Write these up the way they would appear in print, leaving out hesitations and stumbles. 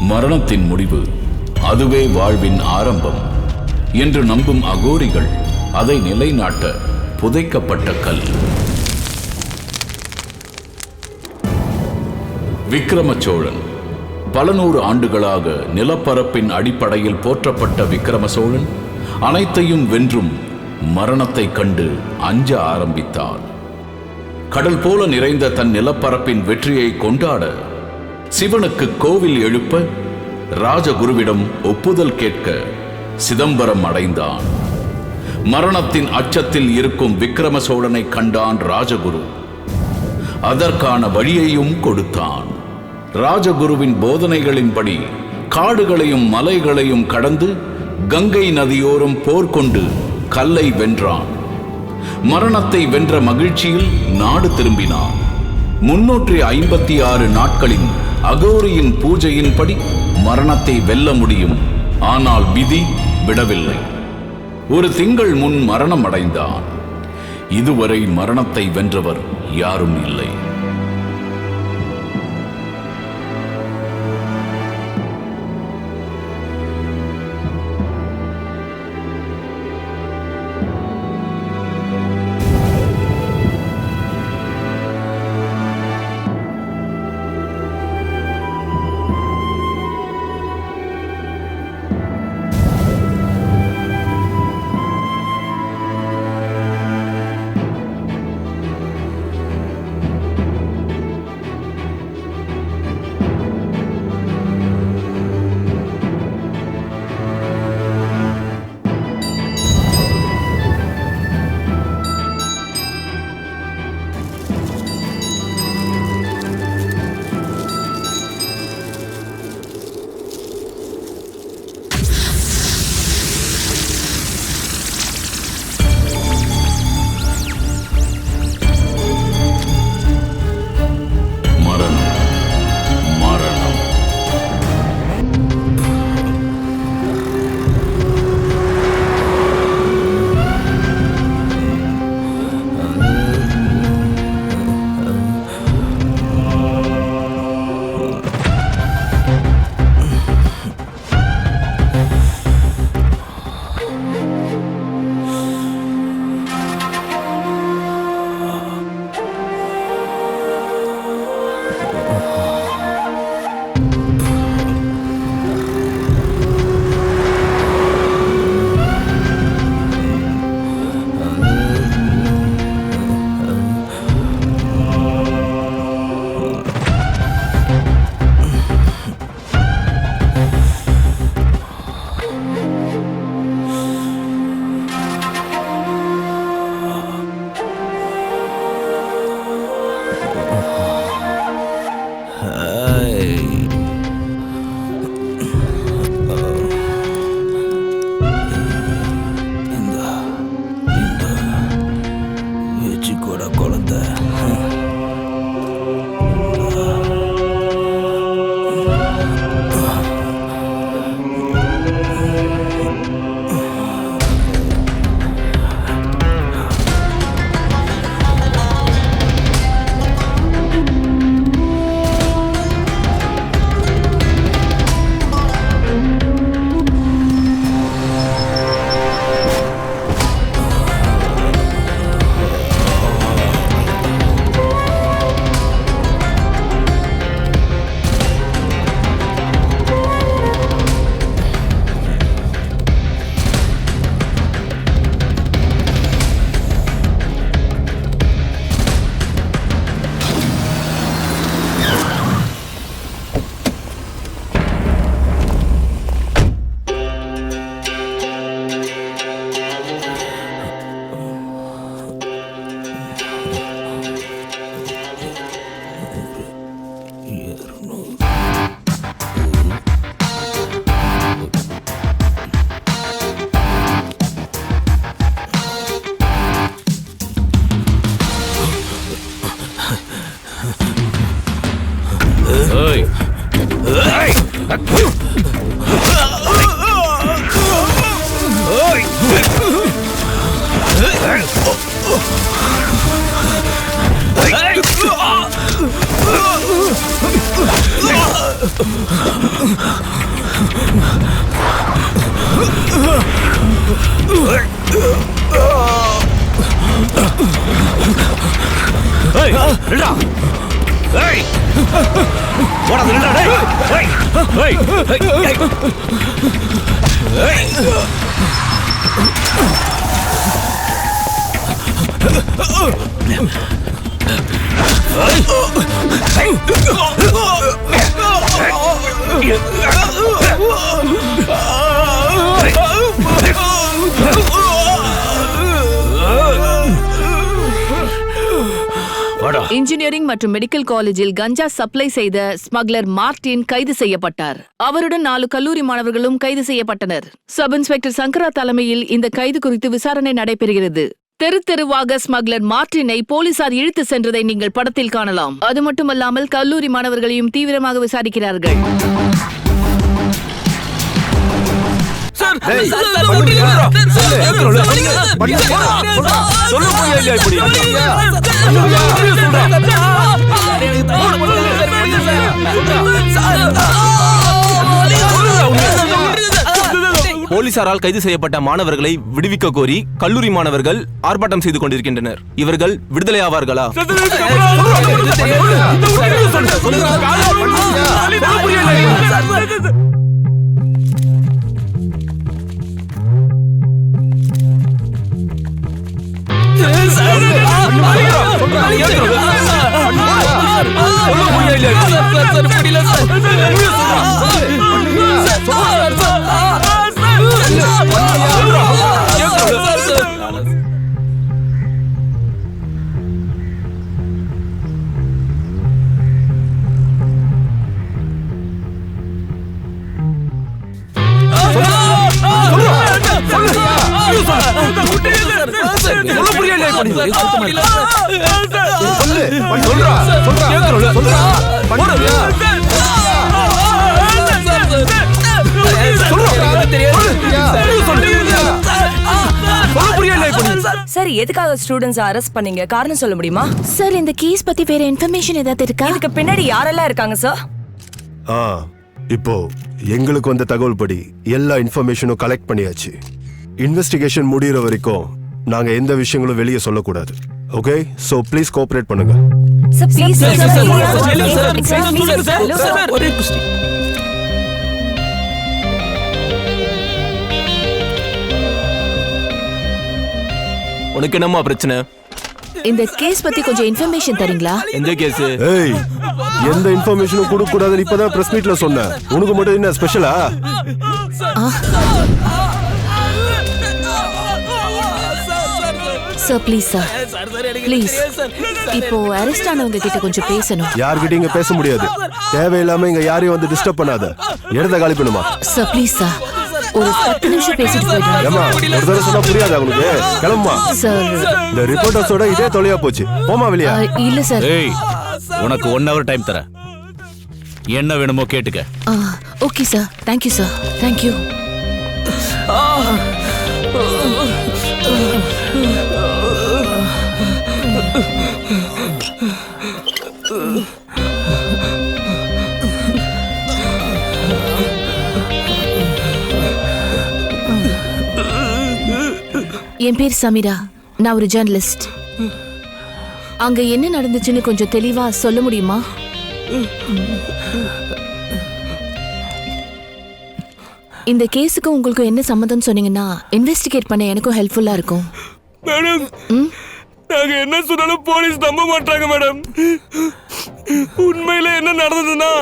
மரணத்தின் முடிவு அதுவே வாழ்வின் ஆரம்பம் என்று நம்பும் அகோரிகள் அதை நிலைநாட்ட புதைக்கப்பட்ட கல். விக்கிரம சோழன் பல நூறு ஆண்டுகளாக நிலப்பரப்பின் அடிப்படையில் போற்றப்பட்ட விக்கிரம சோழன் அனைத்தையும் வென்றும் மரணத்தை கண்டு அஞ்ச ஆரம்பித்தான். கடல் போல நிறைந்த தன் நிலப்பரப்பின் வெற்றியை கொண்டாட சிவனுக்கு கோவில் எழுப்ப ராஜகுருவிடம் ஒப்புதல் கேட்க சிதம்பரம் அடைந்தான். மரணத்தின் அச்சத்தில் இருக்கும் விக்கிரம சோழனை கண்டான் ராஜகுரு. அதற்கான வழியையும் கொடுத்தான். ராஜகுருவின் போதனைகளின்படி காடுகளையும் மலைகளையும் கடந்து கங்கை நதியோரம் போர் கொண்டு கல்லை வென்றான். மரணத்தை வென்ற மகிழ்ச்சியில் நாடு திரும்பினான். 356 நாட்களின் அகோரியின் பூஜையின்படி மரணத்தை வெல்ல முடியும். ஆனால் விதி விடவில்லை. ஒரு திங்கள் முன் மரணம் அடைந்தான். இதுவரை மரணத்தை வென்றவர் யாரும் இல்லை. இன்ஜினியரிங் மற்றும் மெடிக்கல் காலேஜில் கஞ்சா சப்ளை செய்த ஸ்மக்லர் மார்டின் கைது செய்யப்பட்டார். அவருடன் 4 கல்லூரி மாணவர்களும் கைது செய்யப்பட்டனர். சப் இன்ஸ்பெக்டர் சங்கரா தலைமையில் இந்த கைது குறித்து விசாரணை நடைபெறுகிறது. தெரு தெருவாக ஸ்மக்லர் மார்டினை போலீசார் இழுத்து சென்றதை நீங்கள் படத்தில் காணலாம். அது மட்டுமல்லாமல் கல்லூரி மாணவர்களையும் தீவிரமாக விசாரிக்கிறார்கள். போலீசாரால் கைது செய்யப்பட்ட மாணவர்களை விடுவிக்க கோரி கல்லூரி மாணவர்கள் ஆர்ப்பாட்டம் செய்து கொண்டிருக்கின்றனர். இவர்கள் விடுதலை ஆவார்களா? சார், எதுக்காக ஸ்டூடண்ட்ஸ் அரெஸ்ட் பண்ணீங்க? காரணம் சொல்ல முடியுமா? சார், இந்த கேஸ் பத்தி வேற இன்ஃபர்மேஷன் ஏதாவது இருக்கா? இதுக்கு பின்னாடி யாரெல்லாம் இருக்காங்க சார்? இப்போ எங்களுக்கு வந்த தகவல் படி எல்லா இன்ஃபர்மேஷனும் கலெக்ட் பண்ணியாச்சு. இன்வெஸ்டிகேஷன் முடியற வரைக்கும் நாங்க எந்த விஷயங்களும் வெளியே சொல்லக்கூடாது. ஓகே, சோ ப்ளீஸ் கோஆபரேட் பண்ணுங்க. சார் ப்ளீஸ் உனக்கு என்னம்மா பிரச்சனை? இந்த கேஸ் பத்தி கொஞ்சம் இன்ஃபர்மேஷன் தரீங்களா? எந்த கேஸ்? ஏய், எந்த இன்ஃபர்மேஷனும் கொடுக்க கூடாதுன்னு இப்பதான் பிரஸ் மீட்ல சொன்னேன். உனக்கு மட்டும் என்ன ஸ்பெஷலா? Sir please sir, please. இப்போ அரெஸ்ட் ஆனவங்க கிட்ட கொஞ்சம் பேசணும். யார்கிட்ட இங்க பேச முடியாது. தேவையில்லாம இங்க யாரையும் வந்து டிஸ்டர்ப் பண்ணாத. இடத்த காலி பண்ணுமா? சார் ப்ளீஸ் சார், ஒரு 10 நிமிஷம் பேசிட்டு போயிடுறேன். ஏமா, ஒரு தடவை சொன்னா புரியாதா உங்களுக்கு? கிளம்புமா. சார், இந்த ரிப்போர்ட்டர்ஸோட இதே தொலையா போச்சு. போமா வெளியா. இல்ல சார். ஏய், உனக்கு 1 hour டைம் தரேன். என்ன வேணுமோ கேட்டுக்க. Okay sir, thank you sir, thank you. என் பேர் சமீரா. நான் ஒரு ஜர்னலிஸ்ட். அங்க என்ன நடந்துச்சுன்னு கொஞ்சம் தெளிவா சொல்ல முடியுமா? இந்த கேஸுக்கு உங்களுக்கு என்ன சம்மதம் சொன்னீங்கன்னா இன்வெஸ்டிகேட் பண்ண எனக்கும் ஹெல்ப்ஃபுல்லா இருக்கும். மேடம், நாங்க என்ன சொன்னாலும் போலீஸ் நம்ப மாட்டாங்க மேடம். உண்மையில என்ன நடந்ததுன்னா,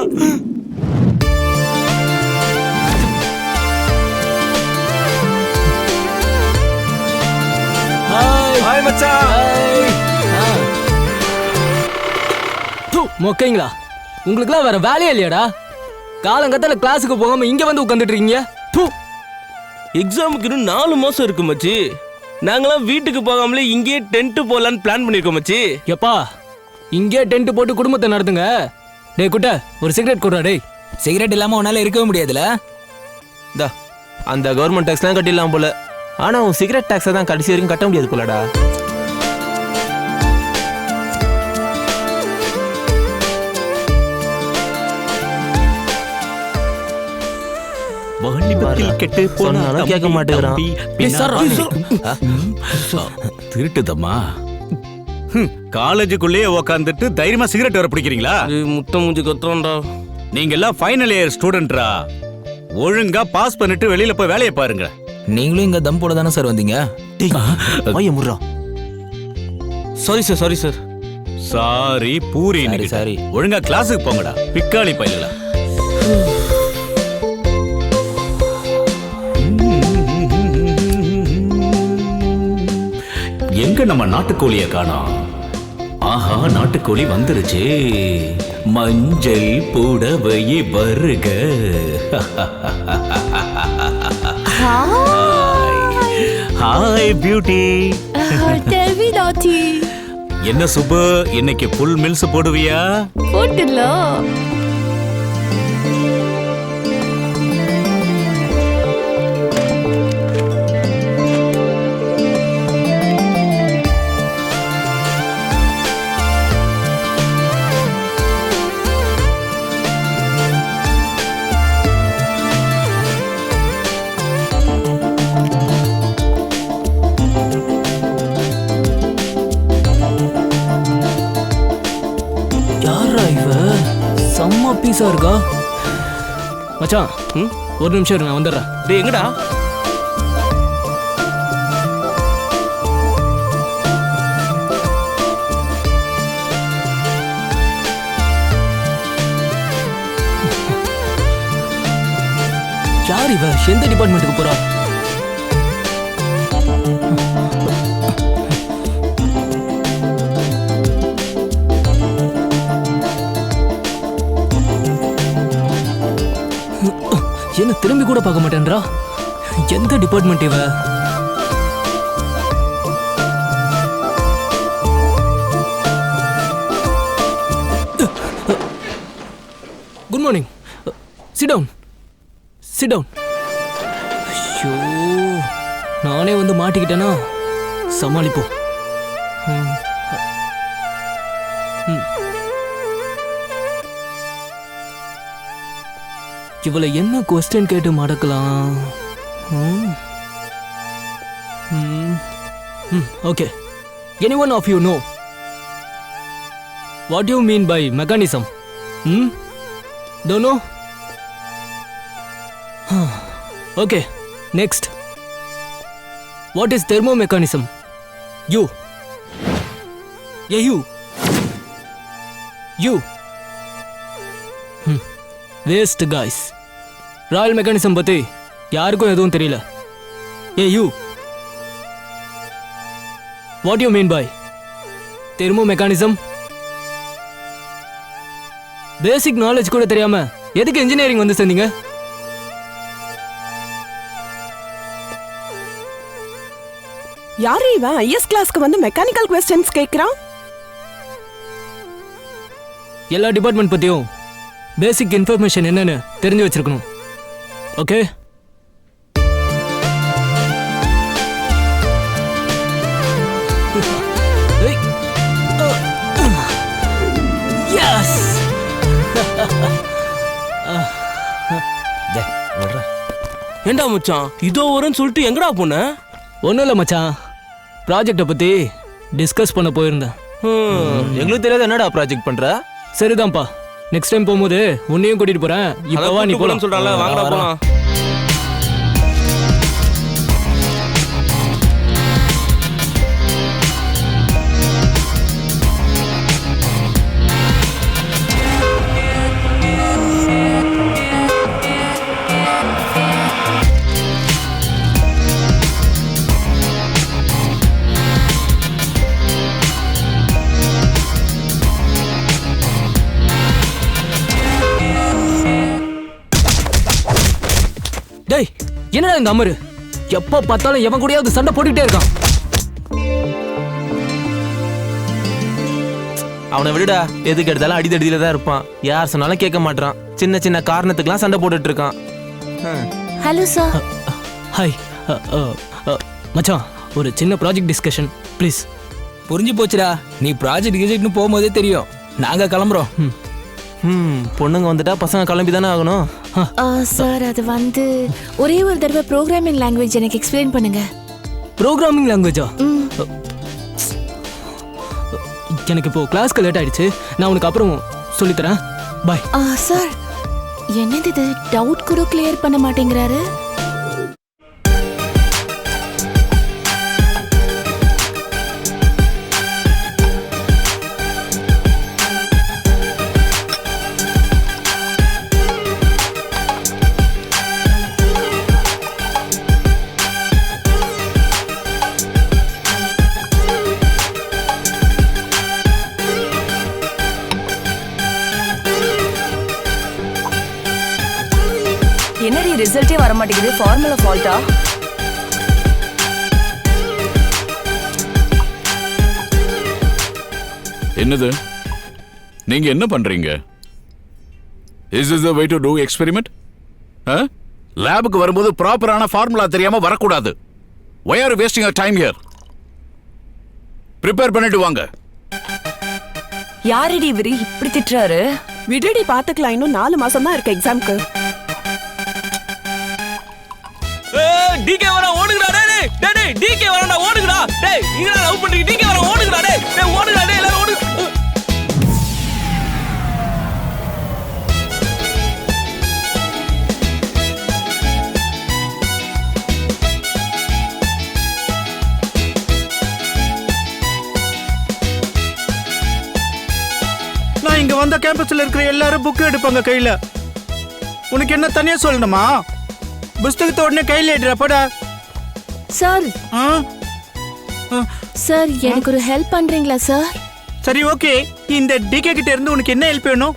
ஹாய் மச்சான். மொக்கைங்களா, உங்களுக்குலாம் வேற வேலையே இல்லையாடா? காலங்கத்தால கிளாஸுக்கு போகாம இங்க வந்து உட்காந்துட்டு இருக்கீங்க. எக்ஸாமுக்கு இன்னும் 4 மாசம் இருக்கு மச்சி. நாங்களாம் வீட்டுக்கு போகாமலே இங்கேயே டென்ட் போடலான்னு பிளான் பண்ணிருக்கோம் மச்சி. எப்பா, இங்கே டென்ட் போட்டு குடும்பத்தை நடத்துங்க. டேய் குட்ட, ஒரு சிகரெட் குடுறா. டேய், சிகரெட் இல்லாம உன்னால இருக்கவே முடியாதுல. அந்த கவர்மெண்ட் டாக்ஸ்லாம் கட்டிடலாம் போல. ஆனா உன் சிகரெட் டாக்ஸை தான் கடைசி வரைக்கும் கட்ட முடியாது போலடா. கெட்டு போனாலும் கேட்க மாட்டேங்கிறான். திருட்டுதம்மா. காலேஜுக்குள்ளேயே உக்காந்துட்டு தைரியமா சிகரெட் வர பிடிக்கிறீங்களா? முத்தம் மூஞ்சி கொத்துறோம்டா. நீங்க எல்லாம் ஃபைனல் இயர் ஸ்டூடெண்ட்ரா. ஒழுங்கா பாஸ் பண்ணிட்டு வெளியில போய் வேலையை பாருங்க. நீங்களும் இங்க தம் போட தானே சார் வந்தீங்க? வாய முர்றா. Sorry sir sorry sir. Sorry puri sorry. ஒழுங்கா கிளாஸுக்கு போங்கடா பிக்காளி பையலா. எங்க நம்ம நாட்டுக்கோழிய காணோம்? ஆஹா, நாட்டுக்கோழி வந்துருச்சு. மஞ்சள் புடவையே வருக. Hi beauty. என்ன சுப்பு, இன்னைக்கு ஃபுல் மில்ஸ் போடுவியா? போட்டுடலாம். யாரா இவ? செம்ம பீஸா இருக்கா மச்சான். ஒரு நிமிஷம் இரு, நான் வந்துடுறேன். டேய் எங்கடா? யார் இவ? எந்த டிபார்ட்மெண்ட்டுக்கு போறா? என்ன திரும்பி கூட பார்க்க மாட்டேன்றா? எந்த டிபார்ட்மெண்ட் இவ? Good morning. Sit down, sit down. ஐயோ, நானே வந்து மாட்டிக்கிட்டேனா? சமாளிப்போம். இவளை என்ன கொஸ்டின் கேட்டு மடக்கலாம்? Okay. Anyone of you know what you mean by mechanism? Don't know? Okay, next. What is thermomechanism? You. Yeah, you. Waste guys. Royal mechanism பத்தி யாருக்கும் எதுவும் தெரியல. ஏ you, what you mean by thermomechanism? Basic knowledge கூட தெரியாம எதுக்கு engineering வந்து சேர்ந்தீங்க? யாரு இவன் ஐஎஸ் கிளாஸ்க்கு வந்து மெக்கானிக்கல் क्वेश्चंस கேக்குறான்? எல்லா டிபார்ட்மெண்ட் பத்தியும் பேசிக் இன்ஃபர்மேஷன் என்னன்னு தெரிஞ்சு வச்சிருக்கணும். ஓகே? எஸ். ஏண்டா மச்சான், இதோ வரும்னு சொல்லிட்டு எங்கடா போன? ஒன்றும் இல்லை மச்சான், ப்ராஜெக்டை பற்றி டிஸ்கஸ் பண்ண போயிருந்தேன். எங்களுக்கு தெரியாத என்னடா ப்ராஜெக்ட் பண்ற? சரிதான்ப்பா, நெக்ஸ்ட் டைம் போகும்போது உன்னையும் கூட்டிட்டு போறேன். இப்பவா நீ போலாம் சொல்றான்ல, வாங்கடா போலாம். டேய், என்னடா இந்த அமரு எப்ப பார்த்தாலும் எவன் கூடயாவது சண்டை போட்டுக்கிட்டே இருக்கான். அவனை விடுடா, எதுக்கு எடுத்தாலும் அடிதடியில தான் இருப்பான். யார் சொன்னாலும் கேட்க மாட்டான். சின்ன சின்ன காரணத்துக்குலாம் சண்டை போட்டுட்டு இருக்கான். Hello sir. ஹாய். மச்சான், ஒரு சின்ன ப்ராஜெக்ட் டிஸ்கஷன் ப்ளீஸ். புரிஞ்சு போச்சுடா, நீ ப்ராஜெக்ட் கிஜெக்ட்னு போகும்போதே தெரியும். நாங்க கிளம்புறோம். பொண்ணுங்க வந்துட்டா பசங்க கிளம்பி தானே ஆகணும். சார், அது வந்து ஒரே ஒரு தடவை ப்ரோக்ராமிங் லாங்குவேஜ் எனக்கு எக்ஸ்பிளைன் பண்ணுங்க. ப்ரோக்ராமிங் லாங்குவேஜா? எனக்கு இப்போ கிளாஸ்க்கு லேட் ஆயிடுச்சு, நான் உனக்கு அப்புறம் சொல்லித்தரேன். பாய். சார், என்னது இது? டவுட் கூட கிளியர் பண்ண மாட்டேங்கிறாரு. ரிசல்ட்டே வர மாட்டேங்குது. ஃபார்முலா ஃபால்ட்டா? என்னது? நீங்க என்ன பண்றீங்க? Is this the way to do experiment? லேபுக்கு வரும்போது ப்ராப்பரான ஃபார்முலா தெரியாம வரக்கூடாது. Why are you wasting your time here? Prepare பண்ணிட்டு வாங்க. யாரடி இவரு இப்படி திட்டுறாரு? விடுடி பாத்துக்கலாம், இன்னும் 4 மாசம் தான் இருக்கு எக்ஸாம்க்கு. டிகே வர ஓடுங்கடா. டேய் டேய் டேய் டிகே வரடா ஓடுங்கடா. டேய் இங்கடா லவ் பண்றீங்க. டிகே வர ஓடுங்கடா. டேய் ஓடுங்கடா. டேய் எல்லாரும் ஓடு. நான் இங்க வந்த கேம்பஸ்ல இருக்கிற எல்லாரும் புக் எடுப்பாங்க கையில. உனக்கு என்ன தனியா சொல்லணுமா? புஸ்தகத்தை உடனே கையில எடுற போடா. சார் சார் எனக்கு ஒரு ஹெல்ப் பண்றீங்களா சார்? சரி ஓகே. இந்த டிகே கிட்ட இருந்து உனக்கு என்ன ஹெல்ப் வேணும்?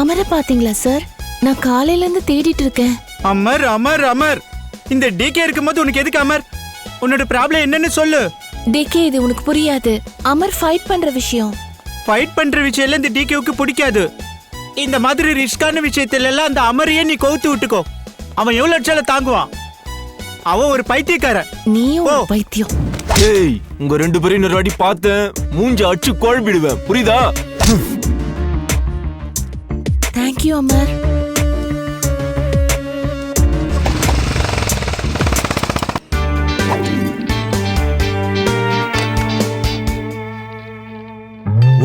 அமர பாத்தீங்களா சார்? நான் காலையில இருந்து தேடிட்டு இருக்கேன். அமர் அமர் அமர். இந்த டிகே இருக்கும்போது உனக்கு எதுக்கு அமர்? உன்னோட ப்ராப்ளம் என்னன்னு சொல்லு. டிகே இது உனக்கு புரியாது. அமர் ஃபைட் பண்ற விஷயம். ஃபைட் பண்ற விஷயம் எல்லாம் இந்த டிகேவுக்கு பிடிக்காது. இந்த மாதிரி ரிஸ்கான விஷயத்துல எல்லாம் அந்த அமரையே நீ கவுத்து விட்டுக்கோ. அவன் எவ்வளவு லட்சால தாங்குவான்? அவன் ஒரு பைத்தியக்காரன். நீயும் ஒரு பைத்தியம். ஏய் உங்க 2 பேரும் இன்னொரு வாட்டி பார்த்தேன் மூஞ்சி அடிச்சு குழம்பிடுவேன், புரியுதா? தேங்க்யூ அமர்.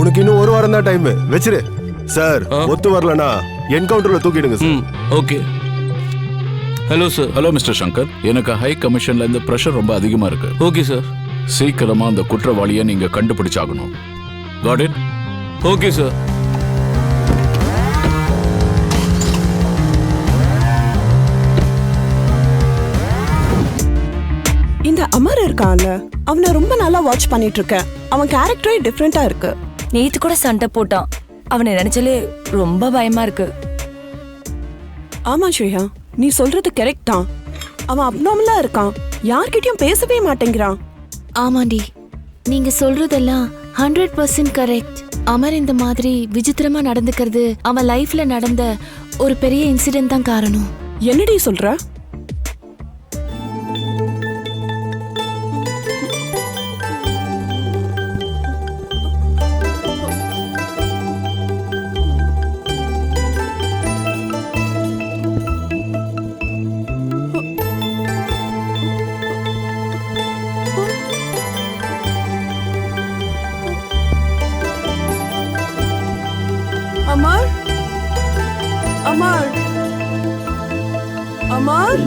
உனக்கு இன்னும் 1 வாரம் தான் டைம், வச்சிரு. சார் ஒத்து வரலனா என்கவுண்டர்ல தூக்கிடுங்க sir. Okay. Hello sir. Hello mister Shankar, எனக்கு ஹை கமிஷன்ல இருந்து பிரஷர் ரொம்ப அதிகமா இருக்கு. Okay sir. சீக்கிரமா அந்த குற்றவாளியை நீங்க கண்டுபிடிச்சாகணும். Got it? Okay sir. இந்த அமர் இருக்கான்ல, அவனை ரொம்ப நல்லா வாட்ச் பண்ணிட்டு இருக்கேன். அவன் கேரக்டரே டிஃப்ரெண்டா இருக்கு. நேத்து கூட சண்டை போட்டான். அவனை நினைச்சாலே ரொம்ப பயமா இருக்கு. ஆமா ஸ்ரேயா, நீ சொல்றது கரெக்ட் தான். அவன் அப்நார்மலா இருக்கான். யார்கிட்டயும் பேசவே மாட்டேங்கிறான். ஆமாண்டி, நீங்க சொல்றதெல்லாம் 100% கரெக்ட். அமர் இந்த மாதிரி விசித்திரமா நடந்துக்கிறது அவன் லைஃப்ல நடந்த ஒரு பெரிய இன்சிடென்ட் தான் காரணம். என்னடி சொல்ற? அமர், அமர், அமர்,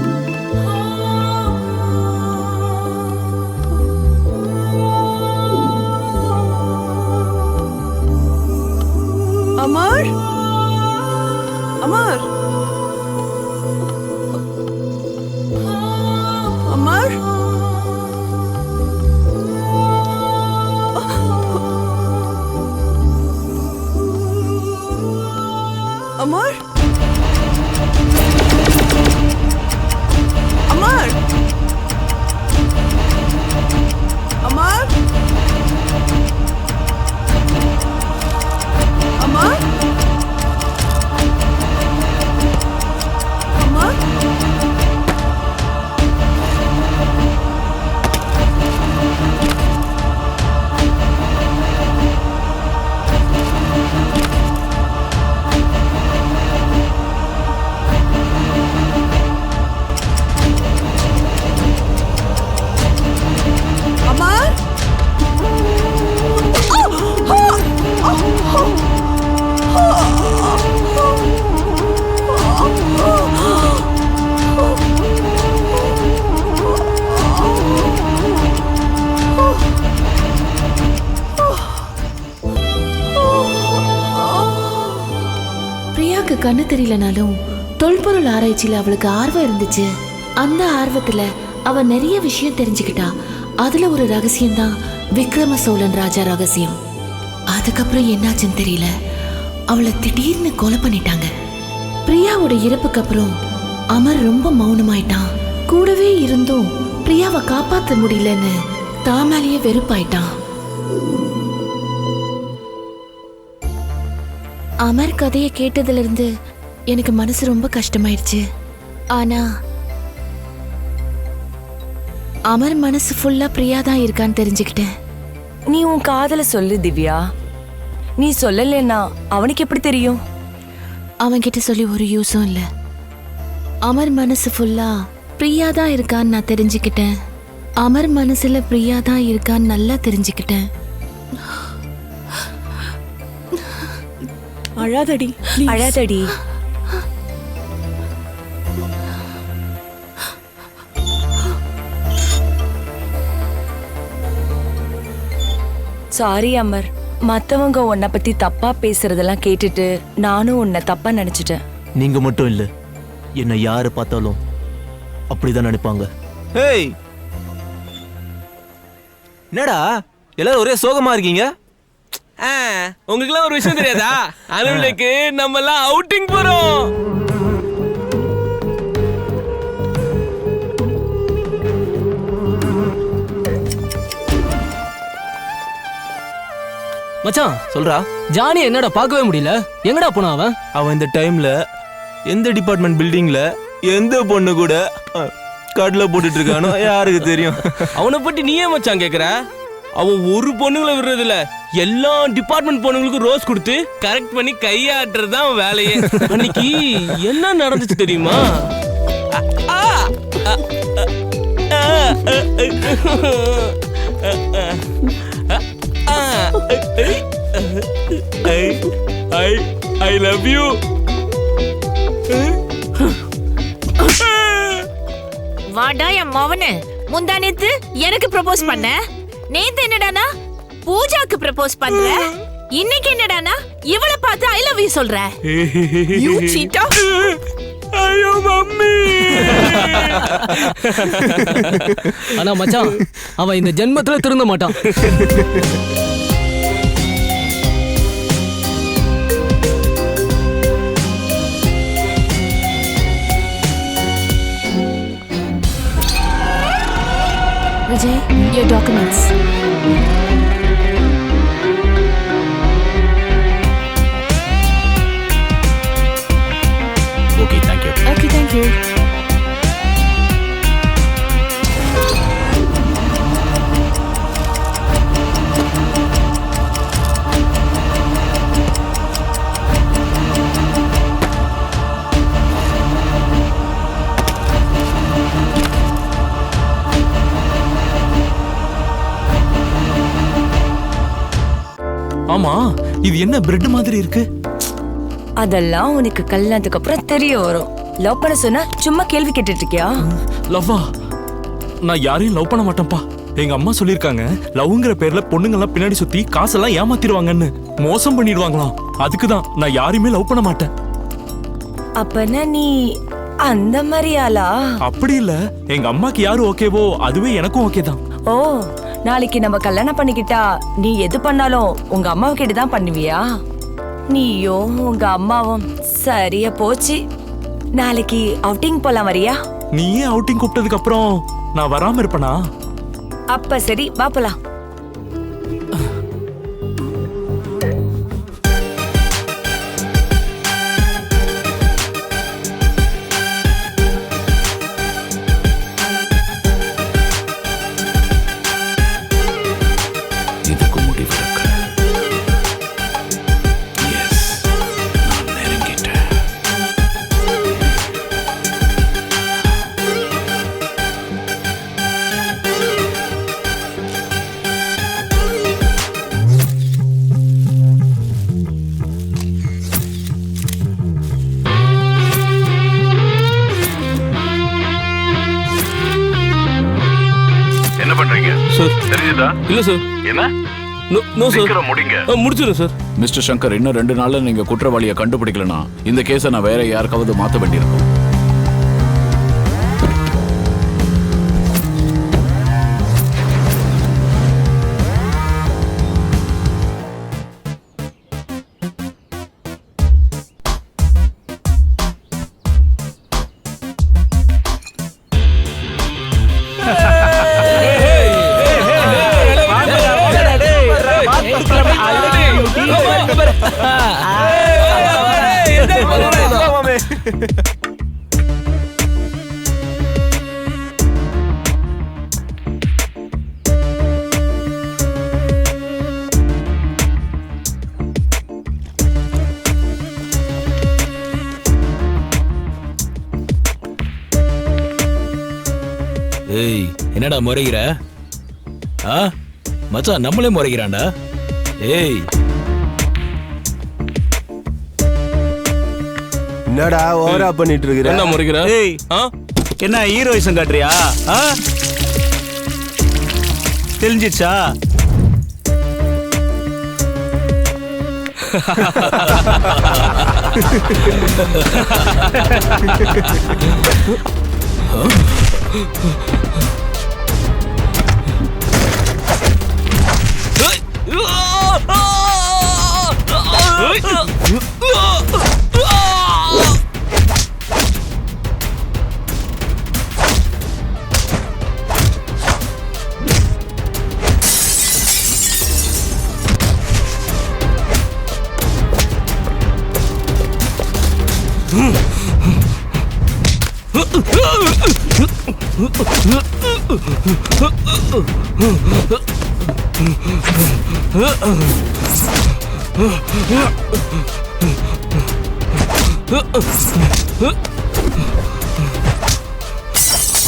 அமர், அமர், அமர், அமர், அமர், அமர், அமர், அமர், பிரியாக்கு கண்ணு தெரியலனாலும் தொல்பொருள் ஆராய்ச்சியில அவளுக்கு ஆர்வம் இருந்துச்சு. அந்த ஆர்வத்துல அவ நிறைய விஷயம் தெரிஞ்சுக்கிட்டா. அதுல ஒரு ரகசியம் தான் விக்ரம சோழன் ராஜா ரகசியம். அதுக்கப்புறம் என்னாச்சுன்னு தெரியல, அவளை திடீர்னு கொலை பண்ணிட்டாங்க. பிரியாவோட இறப்புக்கு அப்புறம் அமர் ரொம்ப மௌனமாயிட்டான். கூடவே இருந்தும் பிரியாவை காப்பாத்த முடியலன்னு தாமாலேயே வெறுப்பாயிட்டான். அமர் கதையை கேட்டதுல இருந்து எனக்கு மனசு ரொம்ப கஷ்டமாயிடுச்சு. ஆனா அமர் மனசு ஃபுல்லா பிரியா தான் இருக்கான்னு தெரிஞ்சுக்கிட்டேன். நீ உன் காதல சொல்லு திவ்யா. நீ சொல்லலைன்னா அவனுக்கு எப்படி தெரியும்? அவன்கிட்ட சொல்லி ஒரு யூஸும் இல்ல. அமர் மனசு ஃபுல்லா பிரியா தான் இருக்கான்னு நான் தெரிஞ்சுக்கிட்டேன். அமர் மனசுல பிரியா தான் இருக்கான்னு நல்லா தெரிஞ்சுக்கிட்டேன். அழாதடி, அழாதடி. சாரி அமர், மத்தவங்க உன்னை பத்தி தப்பா பேசுறதெல்லாம் கேட்டுட்டு நானும் உன்னை தப்பா நினைச்சிட்டேன். நீங்க மட்டும் இல்ல, என்ன யாரு பார்த்தாலும் அப்படிதான் நினைப்பாங்க. ஏய், என்னடா எல்லாரும் ஒரே சோகமா இருக்கீங்க? உங்களுக்குலாம் ஒரு விஷயம் தெரியாதா? அனுவிலுக்கு நம்ம எல்லாம் அவுட்டிங் போறோம். மச்சான் சொல்றா. ஜானி என்னடா பார்க்கவே முடியல. எங்கடா போனா அவன்? அவன் இந்த டைம்ல எந்த டிபார்ட்மெண்ட் பில்டிங்ல எந்த பொண்ணு கூட கடலை போட்டுட்டு இருக்கானோ யாருக்கு தெரியும்? அவனை பத்தி நீ ஏன் மச்சான் கேக்குற? அவன் ஒரு பொண்ணுங்களை விடுறது இல்ல, எல்லா டிபார்ட்மெண்ட் பொண்ணுங்களுக்கும் ரோஸ் கொடுத்து கரெக்ட் பண்ணி கையாட்டுறது தான் அவன் வேலையே. அன்னைக்கு என்ன நடந்துச்சு தெரியுமா? I love you. வாடா என் மவனு. முந்தா நேத்து எனக்கு ப்ரப்போஸ் பண்ண. நேத்து என்னடானா பூஜாக்கு ப்ரப்போஸ் பண்ற. இன்னைக்கு என்னடானா இவளை பார்த்து ஐ லவ் யூ சொல்ற. யூ சீட்டா. ஐயோ மம்மி. ஆனா மச்சான் அவன் இந்த ஜென்மத்துல திருந்த மாட்டான். Vijay, your documents. Okay, thank you. Okay, thank you. ஆமா, இது என்ன பிரெட் மாதிரி இருக்கு? அதெல்லாம் உனக்கு கல்யாணத்துக்கு அப்புறம் தெரிய வரும். லவ் பண்ண சொன்னா சும்மா கேள்வி கேட்டுட்டு இருக்கியா? லவ்வா? நான் யாரையும் லவ் பண்ண மாட்டேன்ப்பா. எங்க அம்மா சொல்லிருக்காங்க, லவ்ங்கிற பேர்ல பொண்ணுங்க எல்லாம் பின்னாடி சுத்தி காசெல்லாம் ஏமாத்திடுவாங்கன்னு, மோசம் பண்ணிடுவாங்களாம். அதுக்குதான் நான் யாரையுமே லவ் பண்ண மாட்டேன். அப்பனா நீ அந்த மாதிரி ஆளா? அப்படி இல்ல, எங்க அம்மாக்கு யாரு ஓகேவோ அதுவே எனக்கும் ஓகே தான். ஓ, நாளைக்கு நம்ம கல்யாணம் பண்ணிக்கிட்டா நீ எது பண்ணாலும் உங்க அம்மாவை கிட்ட தான் பண்ணுவியா? நீயும் உங்க அம்மாவும் சரியா போச்சு. நாளைக்கு அவுட்டிங் போலாம் வரியா? நீயே அவுட்டிங் கூப்பிட்டதுக்கு அப்புறம் நான் வராம இருப்பனா? அப்ப சரி, வா போலாம். இதுக்கு முடிவிருக்கிறேன். எஸ், நான் நெருங்கிட்டேன். என்ன பண்றீங்க சார்? தெரியுதா? இல்ல சார். என்ன? No sir. சீக்கிரம் முடிங்க. முடிச்சிடும் சார். மிஸ்டர் சங்கர், இன்னும் 2 நாள்ல நீங்க குற்றவாளியை கண்டுபிடிக்கலனா இந்த கேஸை நான் வேற யாருக்காவது மாத்த வேண்டியிருக்கும். ஏய் என்னடா முறைகிற? ஆ மச்சான் நம்மளே முறைகிறான்டா. ஏய் என்னடா ஓவரா பண்ணிட்டு இருக்கிற? என்ன முறைகிற? ஏய் என்ன ஹீரோயிசம் காட்டுறியா? தெரிஞ்சிச்சா?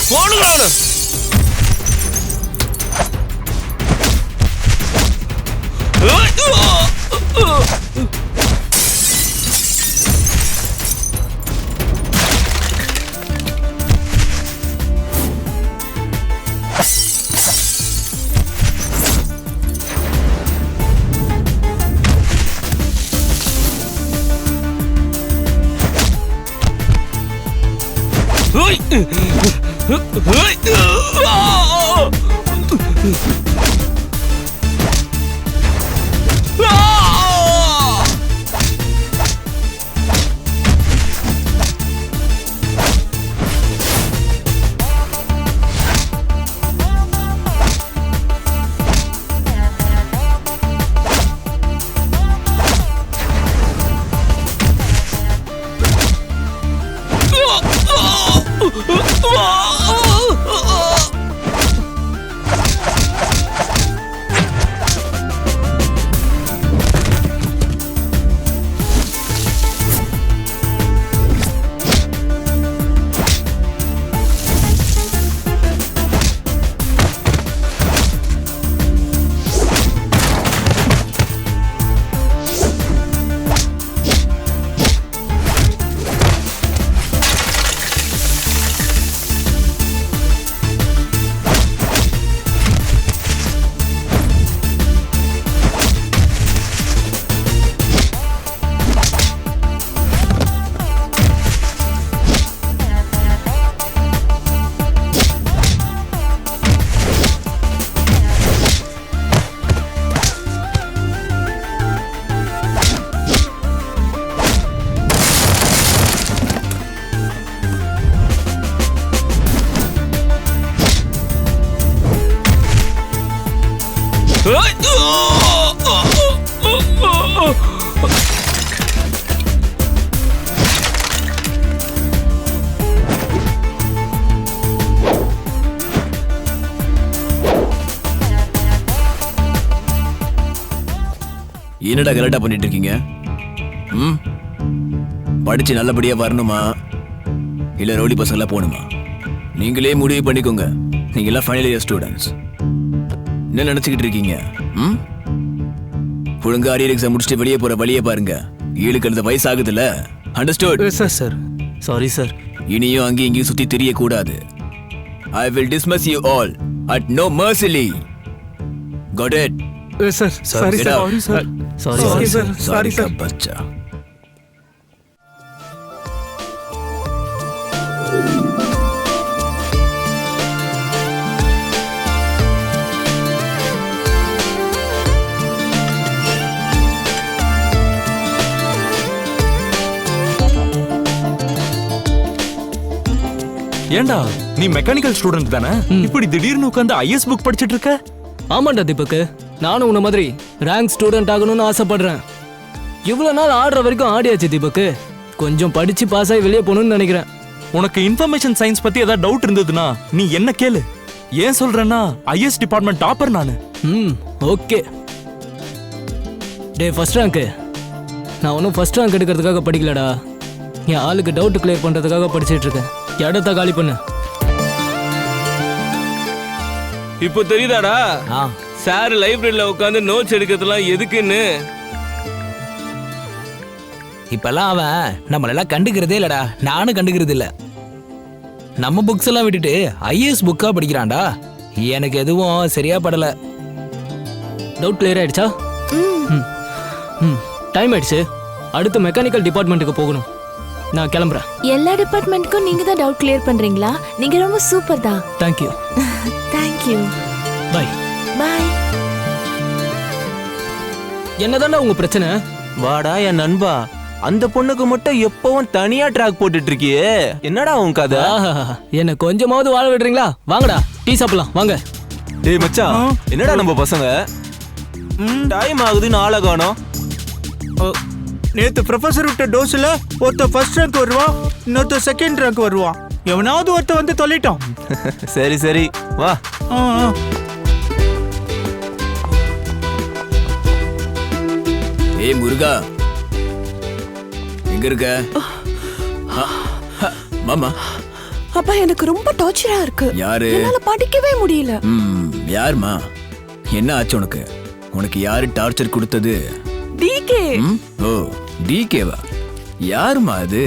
போடுங்க. என்னடா கரெக்டா பண்ணிட்டு இருக்கீங்க? படிச்சு நல்லபடியா வரணுமா இல்ல ரவுடி பசங்களா போகணுமா? நீங்களே முடிவு பண்ணிக்கோங்க. நீங்க எல்லாம் ஃபைனல் இயர் ஸ்டூடெண்ட்ஸ். என்ன நினைச்சுக்கிட்டு இருக்கீங்க? ஒழுங்கா அரியர் எக்ஸாம் முடிச்சுட்டு வெளியே போற வழியே பாருங்க. ஏழுக்கு எழுத வயசாகுதுல்ல. அண்டர்ஸ்டுட்? Sir sorry sir. இனியும் அங்கேயும் இங்கேயும் சுத்தி தெரிய கூடாது. I will dismiss you all at no mercy. Got it? Sir sorry sir. Sorry sir. Sorry sir. பச்சா. ஏண்டா நீ மெக்கானிக்கல் ஸ்டூடெண்ட் தானே? இப்படி திடீர்னு உட்கார்ந்து ஐஎஸ் புக் படிச்சிட்டு இருக்க? ஆமாண்டா தீபக், நானும் உன்ன மாதிரி ரேங்க் ஸ்டூடெண்ட் ஆகணும்னு ஆசைப்படுறேன். இவ்வளவு நாள் ஆடுற வரைக்கும் ஆடியாச்சு தீபக். கொஞ்சம் படிச்சு பாஸ் ஆகி வெளியே போகணும்னு நினைக்கிறேன். உனக்கு இன்ஃபர்மேஷன் சயின்ஸ் பத்தி ஏதாவது டவுட் இருந்ததுன்னா நீ என்ன கேளு. ஏன் சொல்றேன்னா ஐஎஸ் டிபார்ட்மெண்ட் டாப்பர் நானு. ஓகே. டே ஃபர்ஸ்ட் ரேங்க், நான் ஒன்றும் ஃபர்ஸ்ட் ரேங்க் எடுக்கிறதுக்காக படிக்கலடா. என் ஆளுக்கு டவுட் கிளியர் பண்றதுக்காக படிச்சிட்டு இருக்கேன். இடத்த காலி பண்ணு. இப்போ தெரியுதாடா சார் லைப்ரரியில உட்காந்து நோட்ஸ் எடுக்கிறதுலாம் எதுக்குன்னு. இப்பெல்லாம் அவன் நம்மளெல்லாம் கண்டுக்கிறதே இல்லடா. நானும் கண்டுக்கிறது இல்ல. நம்ம புக்ஸ் எல்லாம் விட்டுட்டு ஐஏஎஸ் புக்கா படிக்கிறான்டா. எனக்கு எதுவும் சரியா படல. டவுட் கிளியர் ஆயிடுச்சா? டைம் ஆயிடுச்சு. அடுத்து மெக்கானிக்கல் டிபார்ட்மெண்ட்டுக்கு போகணும். நான் கிளம்புறேன். எல்லா டிபார்ட்மெண்ட்க்கும் நீங்க தான் டவுட் கிளியர் பண்றீங்களா? நீங்க ரொம்ப சூப்பர் தான். தேங்க்யூ. தேங்க்யூ. பை. பை. என்னதான்டா உங்க பிரச்சனை? வாடா என் நண்பா, அந்த பொண்ணுக்கு மட்டும் எப்பவும் தனியா ட்ராக் போட்டுட்டு இருக்கியே, என்னடா உன் கதை? என்ன கொஞ்சமாவது வாழ விடுறீங்களா? வாங்கடா டீ சாப்பிடலாம் வாங்க. டேய் மச்சான், என்னடா நம்ம பசங்க டைம் ஆகுதுன்னு ஆளை காணோம். நேத்து ப்ரொஃபசர் விட்ட டோஸ்ல ஒருத்த ஃபர்ஸ்ட் ரேங்க் வருவான், இன்னொருத்த செகண்ட் ரேங்க் வருவான். எவனாவது ஒருத்த வந்து தொலைட்டோம். சரி சரி வா. ஏய் முருகா, எங்க இருக்க? மாமா. அப்பா எனக்கு ரொம்ப டார்ச்சரா இருக்கு. யாரு? என்னால படிக்கவே முடியல. யாருமா? என்ன ஆச்சு உனக்கு? உனக்கு யாரு டார்ச்சர் கொடுத்தது? டிகே. ஓ டிகேவா? யாருமா அது?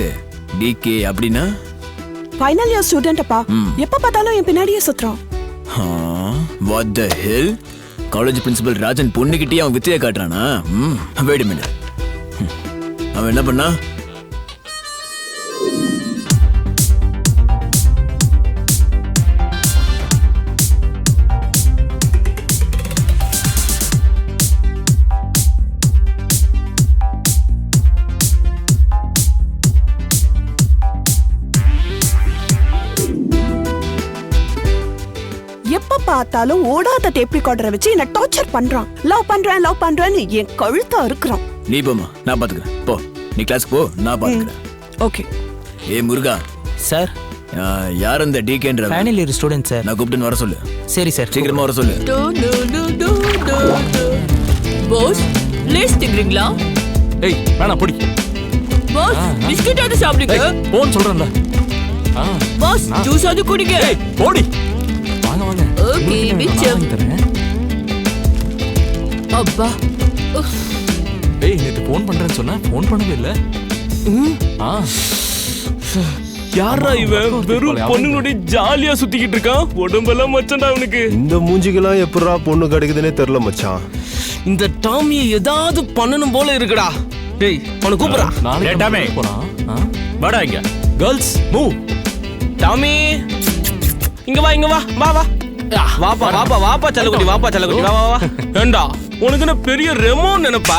டிகே அப்படின்னா? ஃபைனல் இயர் ஸ்டூடெண்ட் அப்பா. எப்ப பார்த்தாலும் என் பின்னாடியே சுத்துறான். What the hell? College principal Rajan பொண்ணுகிட்டே அவன் வித்தைய காட்டுறானா? Wait a minute. அவன் என்ன பண்ணா? எப்ப பார்த்தாலும் ஓடாத டேப் ரெக்கார்டரை வச்சு என்ன டார்ச்சர் பண்றான். லவ் பண்றேன்னு என் கழுத்தை அறுக்குறான். நீ போமா, நான் பாத்துக்கிறேன். போ, நீ கிளாஸ்க்கு போ, நான் பாத்துக்கிறேன். ஓகே. ஏ முருகா. சார், யார் அந்த டிகேன்ற? Final year student sir. நான் கூப்பிட்டு வர சொல்லு. சரி சார், சீக்கிரமா வர சொல்லு. பாஸ் லேஸ் திங்கறீங்களா? ஏய் வேணாம் பொடி. பாஸ் பிஸ்கட் அது சாப்பிடுங்க. போன் சொல்றேன்ல. பாஸ் ஜூஸ் அது குடிங்க. ஏய் போடி. வாங்க வாங்க. ஓகே பிச்சம். அப்பா. ஏய் நேத்து போன் பண்றேன்னு சொன்னா போன் பண்ணவே இல்ல. யாரா இவன்? வெறும் பொண்ணுங்களோட ஜாலியா சுத்திக்கிட்டு இருக்கான். உடம்பெல்லாம் மச்சண்டா அவனுக்கு. இந்த மூஞ்சிக்கெல்லாம் எப்படா பொண்ணு கிடைக்குதுன்னே தெரியல மச்சான். இந்த டாமியை ஏதாவது பண்ணணும் போல இருக்குடா. டேய் அவனை கூப்பிடுறா. டாமி போறான். வாடா இங்க. Girls move. டாமி இங்க வா, இங்க வா, வா வா. வாப்பா வாப்பா வாப்பா செல்லகுட்டி, வாப்பா செல்லகுட்டி, வா வா வா. ஏண்டா உனக்கு என்ன பெரிய ரெமோன் நினைப்பா?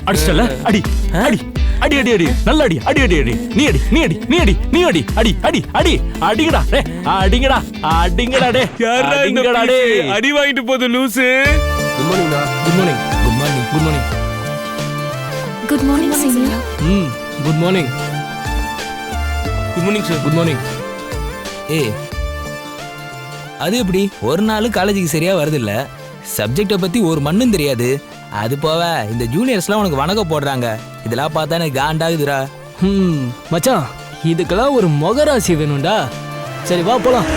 அடிச்சல அடி அடி அடி அடி அடி நல்ல அடி அடி அடி அடி நீ அடி நீ அடி நீ அடி நீ அடி அடி அடி அடி அடிங்கடா டே அடிங்கடா அடிங்கடா டே யாரா இந்த டே அடி வாங்கிட்டு போது லூசு. Good morning. Good morning. Good morning. Good morning. Good morning senior. Good morning. Good morning sir. Good morning. ஏய் அது எப்படி ஒரு நாள் காலேஜுக்கு சரியா வருது இல்ல? சப்ஜெக்டை பத்தி ஒரு மண்ணும் தெரியாது. அது போவ இந்த ஜூனியர்ஸ்லாம் உனக்கு வணக்கம் போடுறாங்க. இதெல்லாம் பார்த்தா எனக்கு காண்டாகுதுடா. மச்சான் இதுக்கெல்லாம் ஒரு மொகராசி வேணும்டா. சரி வா போலாம்.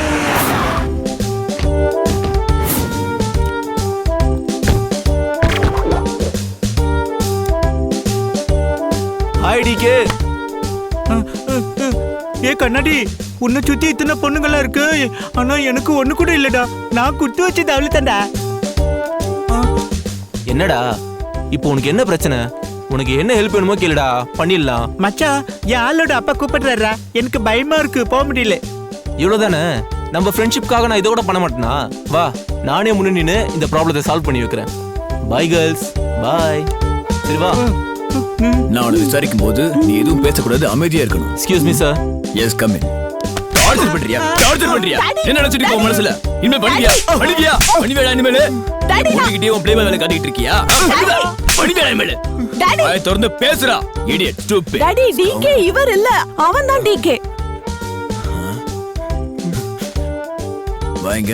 Hi decay. ஏ கண்ணாடி, உன்னை சுத்தி இத்தனை பொண்ணுங்களா இருக்கு, ஆனா எனக்கு ஒண்ணு கூட இல்லடா. நான் குத்து வச்சது அவளு தாண்டா. என்னடா இப்போ உனக்கு என்ன பிரச்சனை? உனக்கு என்ன ஹெல்ப் வேணுமோ கேளுடா, பண்ணிடலாம். மச்சான், என் ஆளோட அப்பா கூப்பிடுறாரா. எனக்கு பயமா இருக்கு, போக முடியல. இவ்வளவுதானே? நம்ம ஃப்ரெண்ட்ஷிப்காக நான் இதை கூட பண்ண மாட்டேனா? வா, நானே முன்ன நின்று இந்த ப்ராப்ளத்தை சால்வ் பண்ணி வைக்கிறேன். பாய் கேர்ள்ஸ், பாய். சரி வா. நான் அவனை விசாரிக்கும் போது நீ எதுவும் பேசக்கூடாது, அமைதியா இருக்கணும். Excuse me sir. Yes come in. Torture பண்றியா என்ன நினைச்சிட்டு இருக்க உன் மனசுல இனிமே பண்ணுவியா இனிமேல் உங்ககிட்டயே உன் பிளேமா வேலை காட்டிட்டு இருக்கியா பண்ணுவியா இனிமேல் வாயை திறந்து பேசுறா இடியட் ஸ்டூபிட் டாடி டிகே இவர் இல்ல அவன் தான் டிகே வாங்க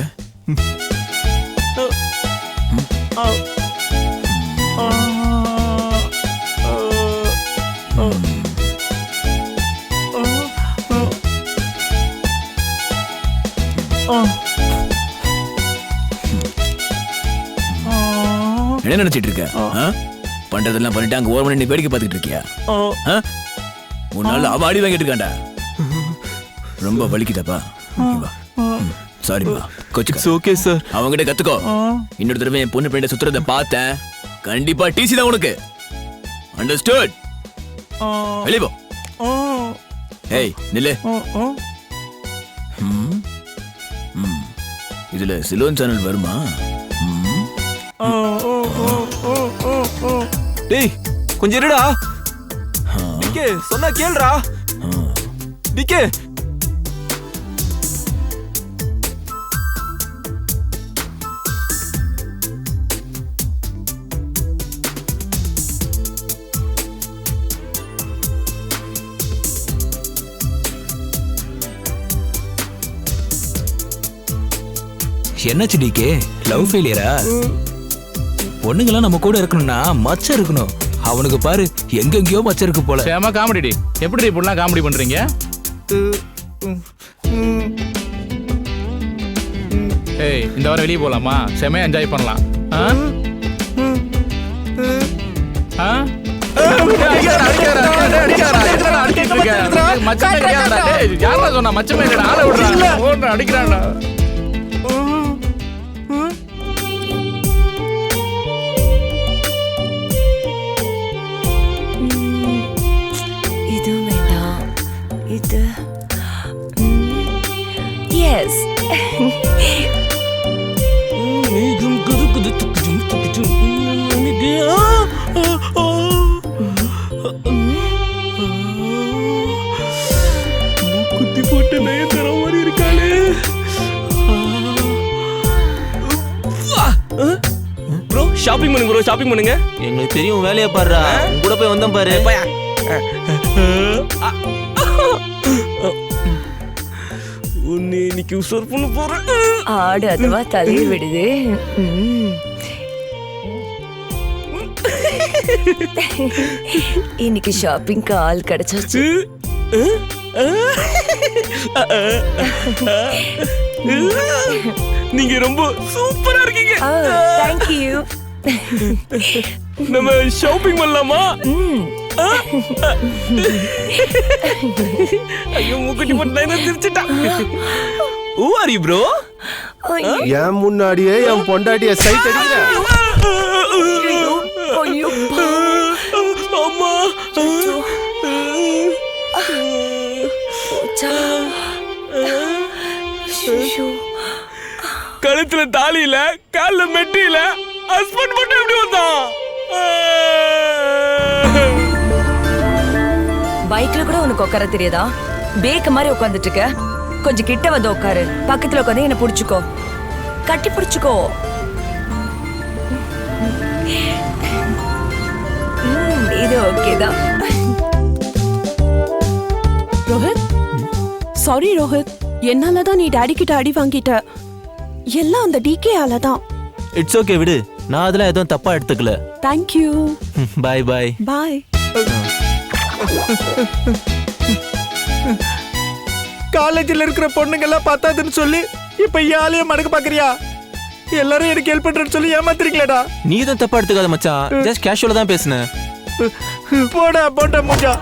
என்ன நினைச்சிட்டு இருக்க பண்றதெல்லாம் பண்ணிட்டு அங்க ஓரமணி நீ வேடிக்கை பார்த்துட்டு இருக்கியா முன்னால அவ அடி வாங்கிட்டு இருக்காண்டா ரொம்ப வலிக்குதாப்பா சாரிப்பா கோச்சுக்க ஓகே சார் அவங்கிட்ட கத்துக்கோ இன்னொரு தடவை என் பொண்ணு பிள்ளை சுத்துறத பார்த்தேன் கண்டிப்பா டிசி தான் உனக்கு அண்டர்ஸ்டுட் வெளிய போ ஏய் நில்லு இதுல சிலோன் சேனல் வருமா டேய் கொஞ்சம் இருடா டிகே சொன்னா கேளுடா டிகே என்னாச்சு டிகே லவ் ஃபெயிலியரா பொண்ணுங்களாம் நம்ம கூட இருக்கணும்னா மச்சம் இருக்கணும் அவனுக்கு பாரு எங்கெங்கயோ மச்சம் இருக்கு போல சேமா காமெடி எப்படி இப்படிலாம் காமெடி பண்றீங்க ஏய் இந்த வாரம் வெளியே போலாமா செமையா என்ஜாய் பண்ணலாம் சொன்னா மச்சமே ஆளை விடுறான் அடிக்கிறான்டா இது வேண்டாம் இது எஸ் குத்தி போட்டு நயன் மாதிரி இருக்காளே ப்ரோ ஷாப்பிங் பண்ணுங்க ப்ரோ ஷாப்பிங் பண்ணுங்க எங்களுக்கு தெரியும் வேலையை பாருடா கூட போய் வந்தோம் பாரு உன்னை இன்னைக்கு உசர் பண்ண போறேன் ஆடு அதுவா தலையை விடுது இன்னைக்கு ஷாப்பிங்க்கு ஆள் கிடைச்சாச்சு நீங்க ரொம்ப சூப்பரா இருக்கீங்க தேங்க் யூ நம்ம ஷாப்பிங் பண்ணலாமா ஐயோ மூக்குட்டி போட்டு நான் திருச்சிட்டா Who are you bro? என் முன்னாடியே என் பொண்டாட்டிய சைட் அடிக்கிற அம்மா கழுத்துல தாலியில கால்ல மெட்டியில ஹஸ்பண்ட் மட்டும் எப்படி வந்தான் பைக்ல கூட உனக்கு உட்கார தெரியாதா பேக் மாதிரி உட்கார்ந்துட்டு இருக்க கொஞ்சம் கிட்ட வந்து உட்காரு பக்கத்துல உட்காந்து என்ன புடிச்சுக்கோ கட்டி புடிச்சுக்கோ இது ஓகேதான் ரோஹித் சாரி ரோஹித் என்னாலதான் நீ டாடி கிட்ட அடி வாங்கிட்ட எல்லாம் அந்த டிகே ஆலதான் இட்ஸ் ஓகே விடு நான் அதெல்லாம் எதுவும் தப்பா எடுத்துக்கல தேங்க்யூ பாய் பாய் பாய் காலேஜில் இருக்கிற பொண்ணுங்கெல்லாம் பத்தாதுன்னு சொல்லி இப்ப யாரையும் மடக்க பாக்குறியா எல்லாரும் எனக்கு ஹெல்ப் பண்றேன்னு சொல்லி ஏமாத்துறீங்களேடா நீ தான் தப்பா எடுத்துக்காத மச்சான் ஜஸ்ட் கேஷுவலா தான் பேசுனேன் போடா போட்டா மூஞ்சா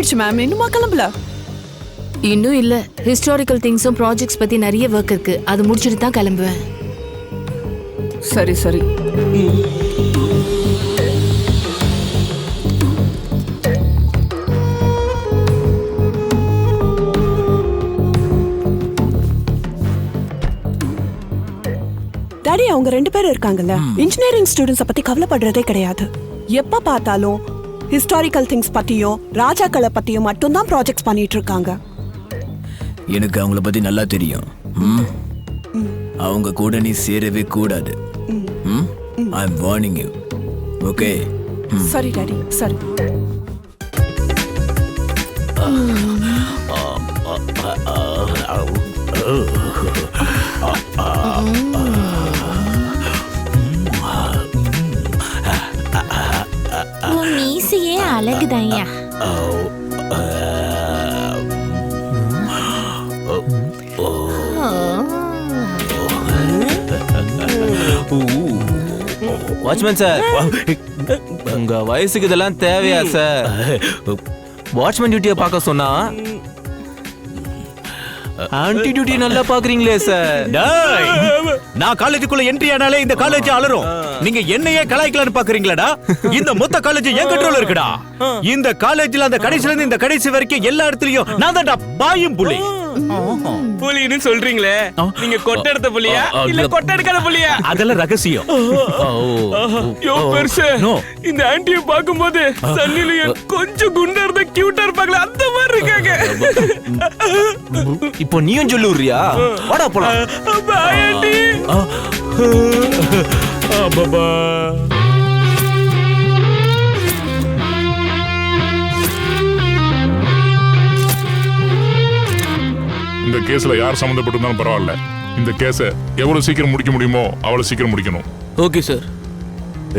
ஆயிடுச்சு மேம். இன்னுமா கிளம்பல? இன்னும் இல்ல. ஹிஸ்டாரிக்கல் திங்ஸும் ப்ராஜெக்ட்ஸ் பத்தி நிறைய ஒர்க் இருக்கு. அது முடிச்சிட்டு தான் கிளம்புவேன். சரி சரி. டாடி, அவங்க 2 பேரும் இருக்காங்கல்ல, இன்ஜினியரிங் ஸ்டூடெண்ட்ஸை பத்தி கவலைப்படுறதே கிடையாது. எப்ப பார்த்தாலும் ஹிஸ்டாரிக்கல் திங்ஸ் பத்தியும் ராஜாக்களை பத்தியும் மட்டும்தான் ப்ராஜெக்ட்ஸ் பண்ணிட்டு இருக்காங்க. எனக்கு அவங்கள பத்தி நல்லா தெரியும். அவங்க கூட நீ சேரவே கூடாது. ஐ அம் வார்னிங் யூ. ஓகே? சரி டாடி, சரி. மீசையே அழகுதாயா. வாட்ச்மேன் சார், உங்க வயசுக்கு இதெல்லாம் தேவையா சார்? வாட்ச்மேன் டியூட்டியை பார்க்க சொன்னா ஆன்டி டியூட்டி நல்லா பாக்குறீங்களே சார். நான் காலேஜுக்குள்ள என்ட்ரி ஆனாலே இந்த காலேஜ் அலறும். நீங்க என்னையே கலாய்க்கலான்னு பாக்குறீங்களாடா? இந்த மொத்த காலேஜ் என் கண்ட்ரோல்ல இருக்குடா. இந்த காலேஜ்ல அந்த கடைசில இருந்து இந்த கடைசி வரைக்கும் எல்லா இடத்துலயும் நான் தான்டா பாயும் புலி. புலின்னு சொல்றீங்களே, நீங்க கொட்டை எடுத்த புலியா இல்ல கொட்டை எடுக்காத புலியா? அதெல்லாம் ரகசியம். யோ பெருசு, இந்த ஆன்ட்டியை பாக்கும்போது சன்னிலியன் கொஞ்சம் குண்டா இருந்தா கியூட்டா இருப்பாங்களே, அந்த மாதிரி இருக்காங்க. இப்போ நீயும் சொல்லுறியா? வாடா போலாம். Bye aunty. பாபா. இந்த கேஸ்ல யார் சம்மந்தப்பட்டிருந்தாலும் பரவாயில்ல. இந்த கேஸை எவ்வளவு சீக்கிரம் முடிக்க முடியுமோ அவ்வளவு சீக்கிரம் முடிக்கணும். Okay sir.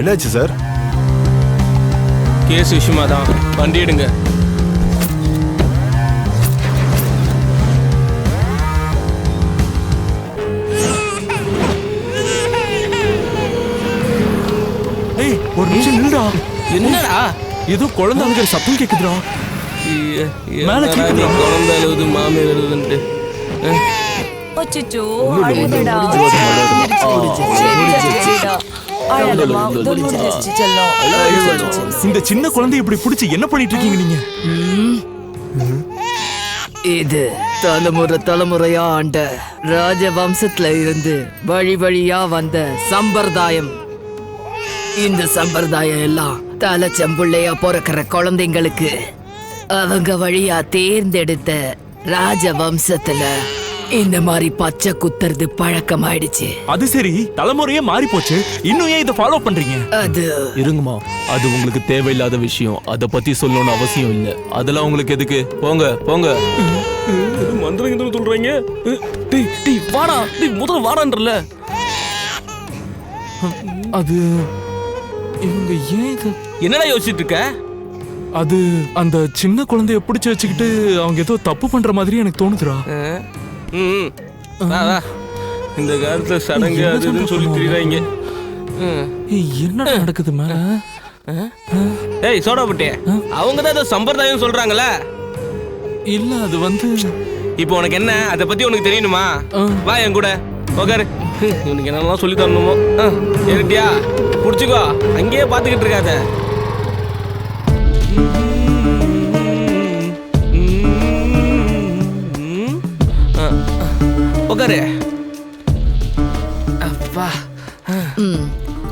என்னாச்சு சார்? கேஸ் விஷயமா தான். வண்டி எடுங்க. ஏய், ஒரு நிமிஷம் நில்லுடா. என்னடா? ஏதோ குழந்தை அழுகிற சத்தம் கேக்குதுடா. மேல கேக்குதுடா. குழந்தை அழுகுது, மாமியார் அழுகுதுன்ட்டு. அச்சச்சோ, அழுதடா. இந்த சின்ன குழந்தை இப்படி பிடிச்சி என்ன பண்ணிட்டு இருக்கீங்க நீங்க? இது தலைமுறையா ஆண்ட ராஜவம்சத்துல இருந்து வழி வழியா வந்த சம்பிரதாயம். இந்த சம்பிரதாயம் எல்லாம் தலை செம்புள்ளையா பிறக்கிற குழந்தைங்களுக்கு அவங்க வழியா தேர்ந்தெடுத்த ராஜவம்சத்துல இந்த மாதிரி பச்சை குத்துறது பழக்கமாயிடுச்சு. அது சரி, தலைமுறையே மாறி போச்சு. இன்னும் ஏன் இதை ஃபாலோ பண்றீங்க? அது இருங்கம்மா, அது உங்களுக்கு தேவையில்லாத விஷயம். அத பத்தி சொல்லணும்னு அவசியம் இல்ல. அதெல்லாம் உங்களுக்கு எதுக்கு? போங்க போங்க. மந்திரங்க சொல்றீங்க. டேய் டேய் வாடா, டேய் முதல்ல வாடான்றல. அது இவங்க ஏன் இது? என்னடா யோசிச்சுட்டு இருக்க? அது அந்த சின்ன குழந்தைய பிடிச்சு வச்சுக்கிட்டு அவங்க ஏதோ தப்பு பண்ற மாதிரி எனக்கு தோணுதுடா. இந்த காலத்துல சடங்கு அது இதுன்னு சொல்லி திரிறாங்க. என்னடா நடக்குது மேல? ஏய் சோடா புட்டி, அவங்க தான் ஏதோ சம்பிரதாயம் சொல்றாங்கல்ல. இல்ல, அது வந்து இப்போ உனக்கு என்ன அதை பத்தி உனக்கு தெரியணுமா? வா என் கூட உட்காரு. இவனுக்கு என்னெல்லாம் சொல்லி தரணுமோ. ஏறிட்டியா? புடிச்சுக்கோ, அங்கேயே பாத்துக்கிட்டு இருக்காத. உட்காரு. அப்பா.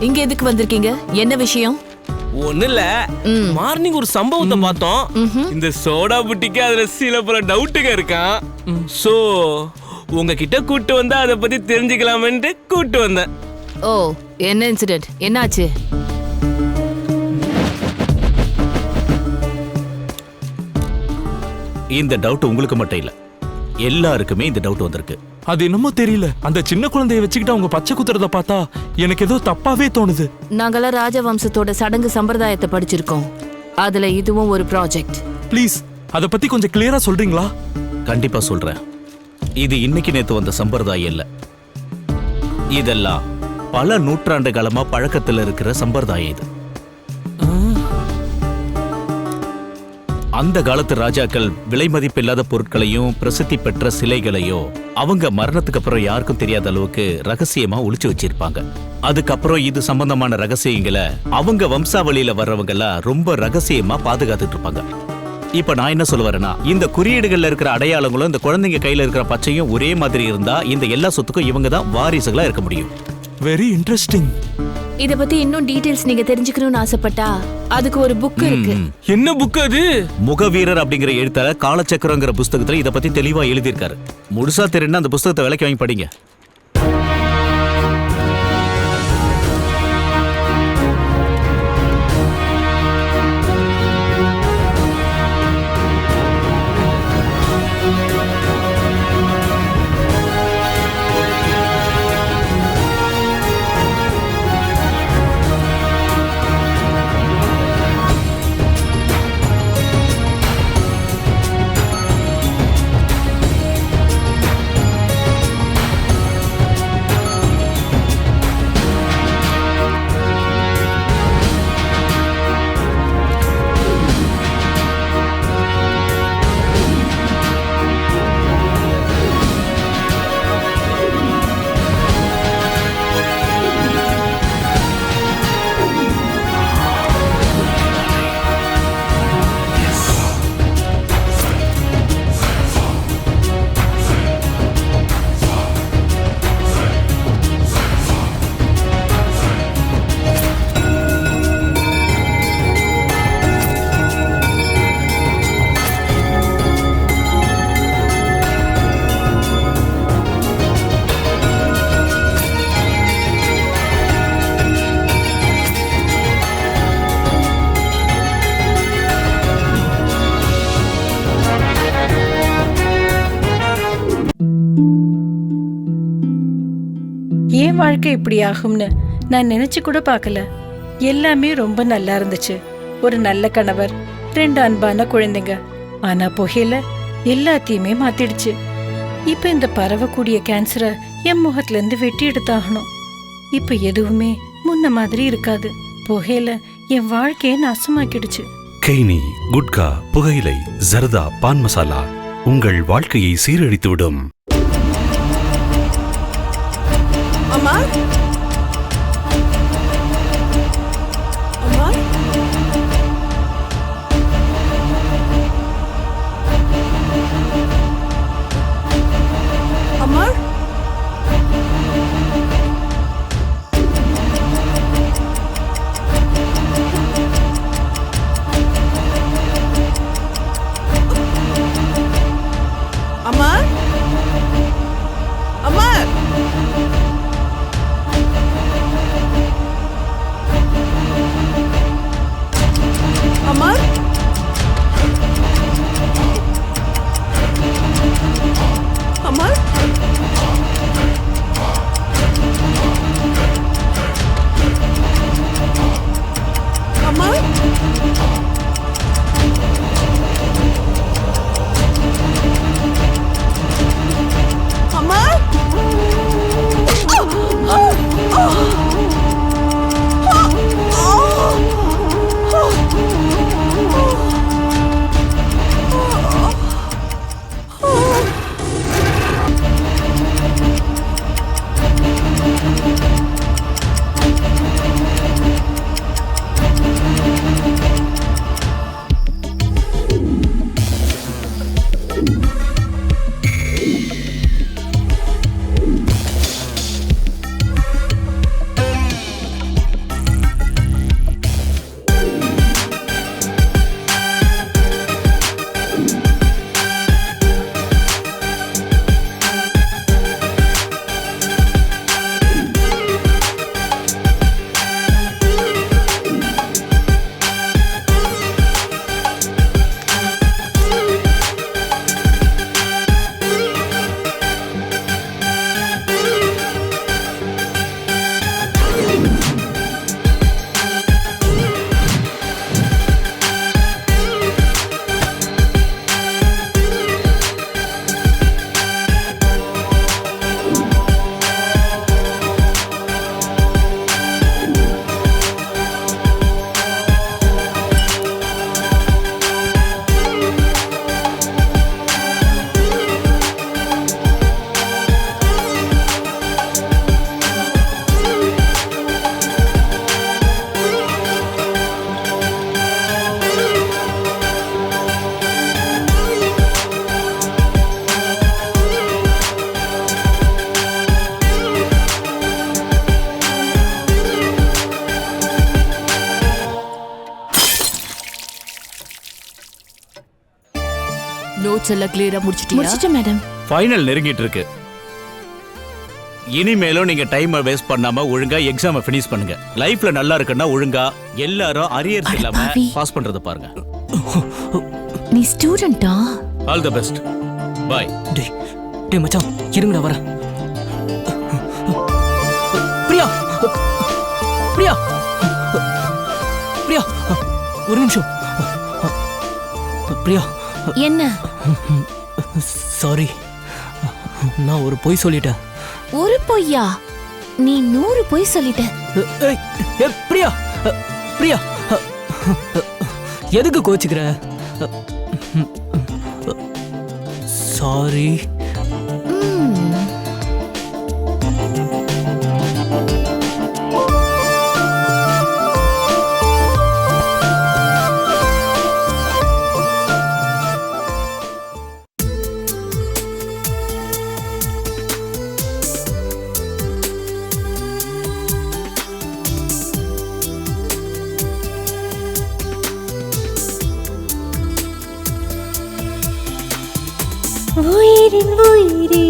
இங்க எதுக்கு வந்திருக்கீங்க? என்ன விஷயம்? ஒண்ணு இல்ல, மார்னிங் ஒரு சம்பவத்தை பார்த்தோம். இந்த சோடா புட்டிக்கு அதுல சில பல டவுட்டுங்க இருக்கான். சோ உங்ககிட்ட கூட்டு வந்தா அதை பத்தி தெரிஞ்சுக்கலாம்னு கூட்டு வந்தேன். ஓ, என்ன இன்சிடென்ட்? என்னாச்சு? இந்த டவுட் உங்களுக்கு மட்டும் இல்ல, எல்லாருக்குமே இந்த டவுட் வந்திருக்கு. அது என்னமோ தெரியல, அந்த சின்ன குழந்தைய வச்சுக்கிட்டு அவங்க பச்சை குத்துறத பார்த்தா எனக்கு ஏதோ தப்பாவே தோணுது. நாங்களாம் ராஜவம்சத்தோட சடங்கு சம்பிரதாயத்தை படிச்சிருக்கோம். அதுல இதுவும் ஒரு ப்ராஜெக்ட். ப்ளீஸ் அத பத்தி கொஞ்சம் கிளியரா சொல்றீங்களா? கண்டிப்பா சொல்றேன். இது இன்னைக்கு நேத்து வந்த சம்பிரதாயம் இல்ல. இதெல்லாம் பல நூற்றாண்டு காலமா பழக்கத்துல இருக்கிற சம்பிரதாயம். இது அந்த காலத்து ராஜாக்கள் விலை மதிப்பில்லாத பொருட்களையும் பிரசித்தி பெற்ற சிலைகளையோ அவங்க மரணத்துக்கு அப்புறம் யாருக்கும் தெரியாத அளவுக்கு ரகசியமா ஒளிச்சு வச்சிருப்பாங்க. அதுக்கப்புறம் இது சம்பந்தமான ரகசியங்களை அவங்க வம்சாவளியில வர்றவங்க எல்லாம் ரொம்ப ரகசியமா பாதுகாத்துட்டு இருப்பாங்க. இப்ப நான் என்ன சொல்ல வரேன்னா, இந்த குறியீடுகள்ல இருக்கிற அடையாளங்களும் இந்த குழந்தைங்க கையில இருக்கிற பச்சையும் ஒரே மாதிரி இருந்தா இந்த எல்லா சொத்துக்கும் இவங்க தான் வாரிசுகளா இருக்க முடியும். Very interesting. இத பத்தி இன்னும் டீடைல்ஸ் நீங்க தெரிஞ்சுக்கணும்னு ஆசைப்பட்டா அதுக்கு ஒரு புக் இருக்கு. என்ன புக் அது? முகவீரர் அப்படிங்கிற எழுத்தாளர் காலச்சக்கரங்கிற புஸ்தகத்துல இத பத்தி தெளிவா எழுதியிருக்காரு. முழுசா தெரியும்னா அந்த புஸ்தகத்தை விலைக்கு வாங்கி படிங்க. ஏன் வாழ்க்கை இப்படி ஆகும்னு நான் நினைச்சு கூட பார்க்கல. எல்லாமே ரொம்ப நல்லா இருந்துச்சு. ஒரு நல்ல கணவர், 2 அன்பான குழந்தைங்க. ஆனா புகையில எல்லாத்தையுமே மாத்திடுச்சு. இப்ப இந்த பரவக்கூடிய கேன்சரை என் முகத்துல இருந்து வெட்டி எடுத்தாகணும். இப்ப எதுவுமே முன்ன மாதிரி இருக்காது. புகையில என் வாழ்க்கையை நாசமாக்கிடுச்சு. கெய்னி, குட்கா, புகையிலை, ஜர்தா, பான் மசாலா உங்கள் வாழ்க்கையை சீரழித்துவிடும். அம்மா, அம்மா, அம்மா, அம்மா, அம்மா, அம்மா, அம்மா, அம்மா, அம்மா, நோட்ஸ் எல்லாம் கிளியரா முடிச்சிட்டேன் மேடம். ஃபைனல் நெருங்கிட்டு இருக்கு. இனிமேலும் நீங்க டைமை வேஸ்ட் பண்ணாம ஒழுங்கா எக்ஸாமை ஃபினிஷ் பண்ணுங்க. லைஃப்ல நல்லா இருக்குன்னா ஒழுங்கா எல்லாரும் அரியர்ஸ் இல்லாம பாஸ் பண்றத பாருங்க. நீ ஸ்டூடெண்டா? All the best. பை. டேய் மச்சான் இருங்கடா வரேன். பிரியா பிரியா பிரியா ஒரு நிமிஷம். பிரியா என்ன? சாரி, நான் ஒரு பொய் சொல்லிட்டேன். ஒரு பொய்யா? நீ 100 பொய் சொல்லிட்ட. பிரியா பிரியா எதுக்கு கோச்சுக்கிற? சாரி. உயிரின் உயிரே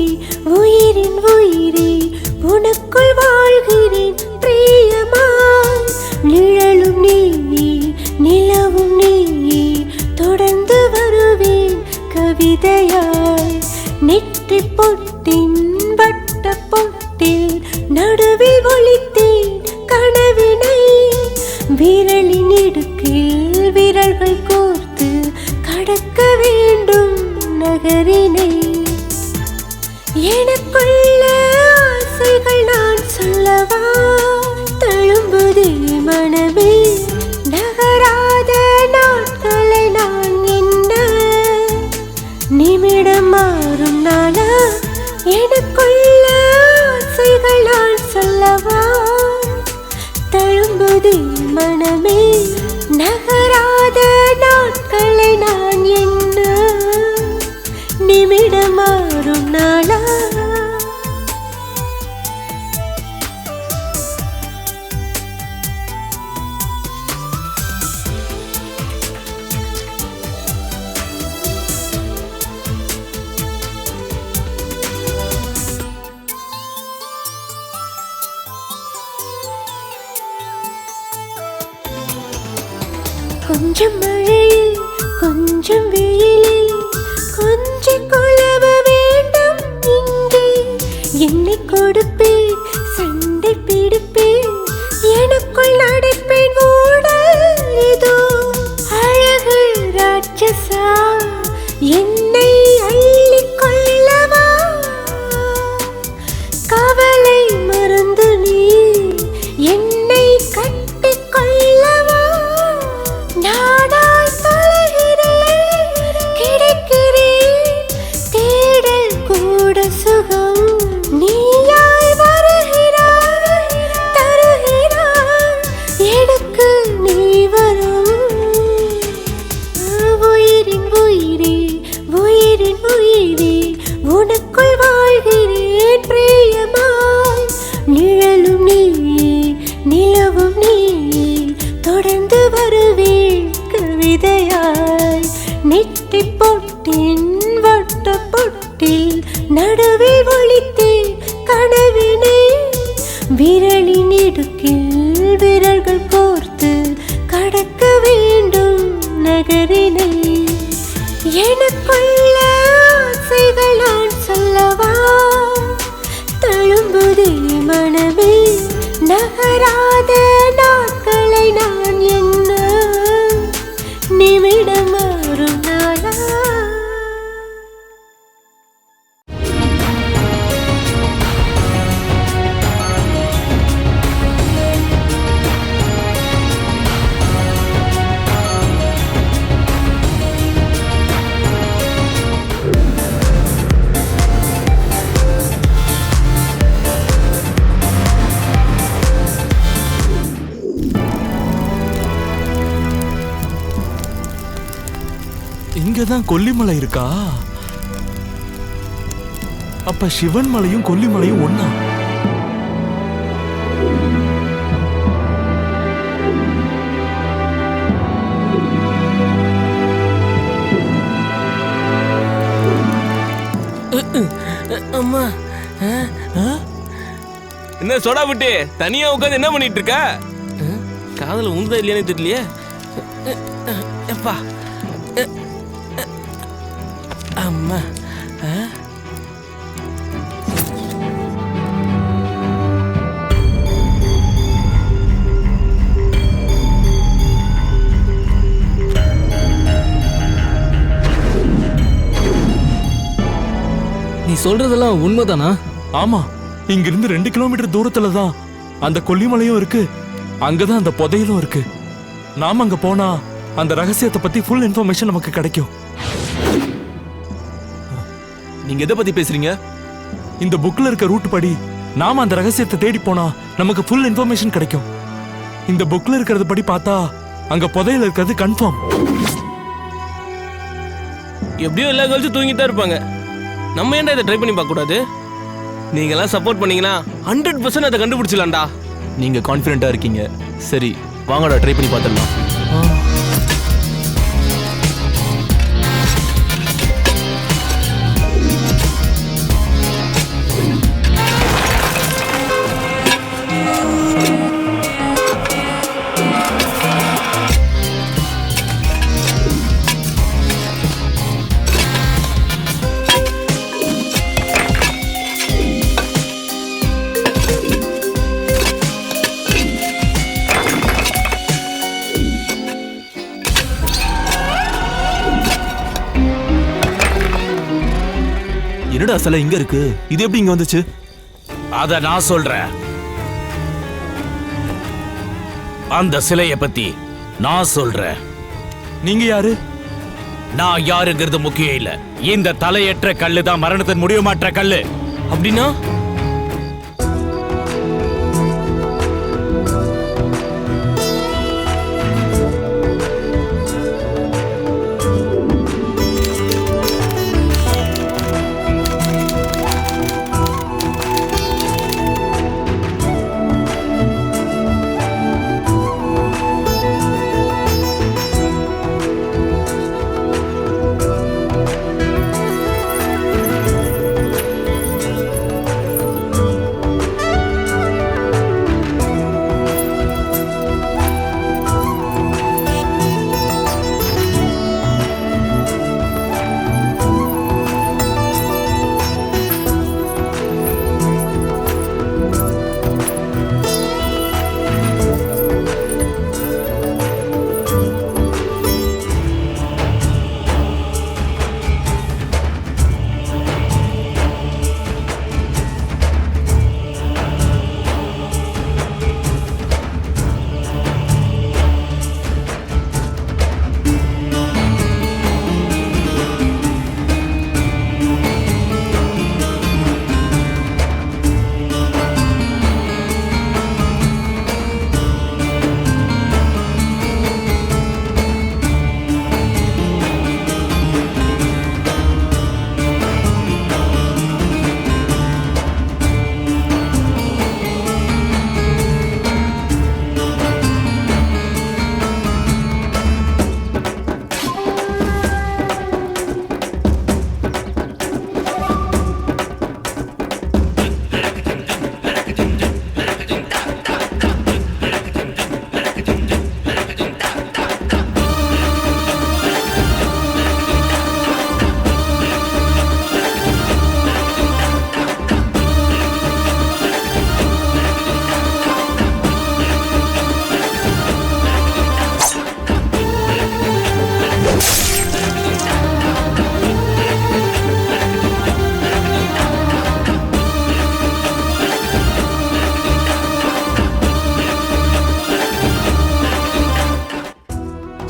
உயிரின் உயிரே உனக்குள் வாழ்கிறேன் பிரியமாய். நிழலும் நீயே நிலவும் நீயே தொடர்ந்து வருவேன் கவிதையாய். நெற்றி பொட்டின் வட்ட பொட்டில் நடுவில் ஒளித்தேன் கனவினை. விரலின் இடுக்கில் விரல்கள் கோர்த்து கடக்க வேண்டும் நகரினை. எனக்குள்ள ஆசைகள் நான் சொல்லவா? தழும்புதே மனமே நகராத நாட்களை நான் என்ன. நிமிடம் மாறும் நாளா? எனக்குள்ள ஆசைகள் நான் சொல்லவா? தழும்புதே மனமே நகராத நாட்களை நான் என்ன. நிமிடம் மாறும் நாளா? கொஞ்சம் மழையில் கொஞ்சம் வெயிலில் கொஞ்சம் குழவ வேண்டும் இங்கே. என்னை கொடுப்பேன் சண்டை பிடிப்பேன் எனக்குள் நடிப்பேன் ஊடல் இதோ. அழகு ராட்சசா என்னை அள்ளிக் கொள்ளவா? கவலை மறந்து நீ என்னை கட்டிக் கொள்ளவா? நானாய் தொலைகிறேன் கிடைக்கிறேன் தேடல் கூட சுகம். நீயாய் வருகிறாய் தருகிறாய் எனக்கு நீ வரும். உயிரின் உயிரே உயிரின் உயிரே உனக்குள் வாழ்கிறேன் பிரியமாய். நிழலும் நீயே நிலவும் நீயே தொடர்ந்து வருவேன் கவிதையாய். நெற்றி பொட்டின் வட்ட பொட்டில் நடுவில் ஒளித்தேன் கனவினை. விரலின் இடுக்கில் விரல்கள் கோர்த்து கடக்க வேண்டும் நகரினை. எனக்குள்ள ஆசைகள் நான் சொல்லவா? தழும்புதே மனமே நகராத நாட்களை நான் என்ன. நிமிடம் மாறும் நாளா? இங்கதான் கொல்லிமலை இருக்கா? அப்ப சிவன் மலையும் கொல்லிமலையும் ஒண்ணா? அம்மா என்ன சோடா புட்டி தனியா உட்காந்து என்ன பண்ணிட்டு இருக்க? காதல உந்தா இல்லையானே தெரியலையே. எப்பா அம்மா நீ சொல்றதெல்லாம் உண்மைதானா? ஆமா, இங்கிருந்து 2 கிலோமீட்டர் தூரத்துல தான் அந்த கொல்லிமலையும் இருக்கு, அங்கதான் அந்த புதையலும் இருக்கு. நாம அங்க போனா அந்த ரகசியத்தை பத்தி ஃபுல் இன்ஃபர்மேஷன் நமக்கு கிடைக்கும். நீங்க எதை பத்தி பேசுறீங்க? இந்த புக்ல இருக்க ரூட் படி நாம அந்த ரகசியத்தை தேடி போனா நமக்கு ஃபுல் இன்ஃபர்மேஷன் கிடைக்கும். இந்த புக்ல இருக்கிறது படி பார்த்தா அங்க புதையல் இருக்கிறது கன்ஃபார்ம். எப்படியும் எல்லா கேர்ள்ஸும் தூங்கிட்டு தான் இருப்பாங்க. நம்ம ஏன்டா இதை ட்ரை பண்ணி பார்க்க கூடாது? நீங்க எல்லாம் சப்போர்ட் பண்ணீங்கன்னா 100% அதை கண்டுபிடிச்சலாம்டா. நீங்க கான்ஃபிடென்ட்டா இருக்கீங்க. சரி வாங்கடா, ட்ரை பண்ணி பார்த்துடலாம். என்னடா சிலை இங்க இருக்கு? இது எப்படி இங்க வந்துச்சு? அத நான் சொல்றேன். அந்த சிலைய பத்தி நான் சொல்றேன். நீங்க யாரு? நான் யாருங்கிறது முக்கியம் இல்ல. இந்த தலையற்ற கல்லு தான் மரணத்தின் முடிவுமாற்ற கல்லு. அப்படின்னா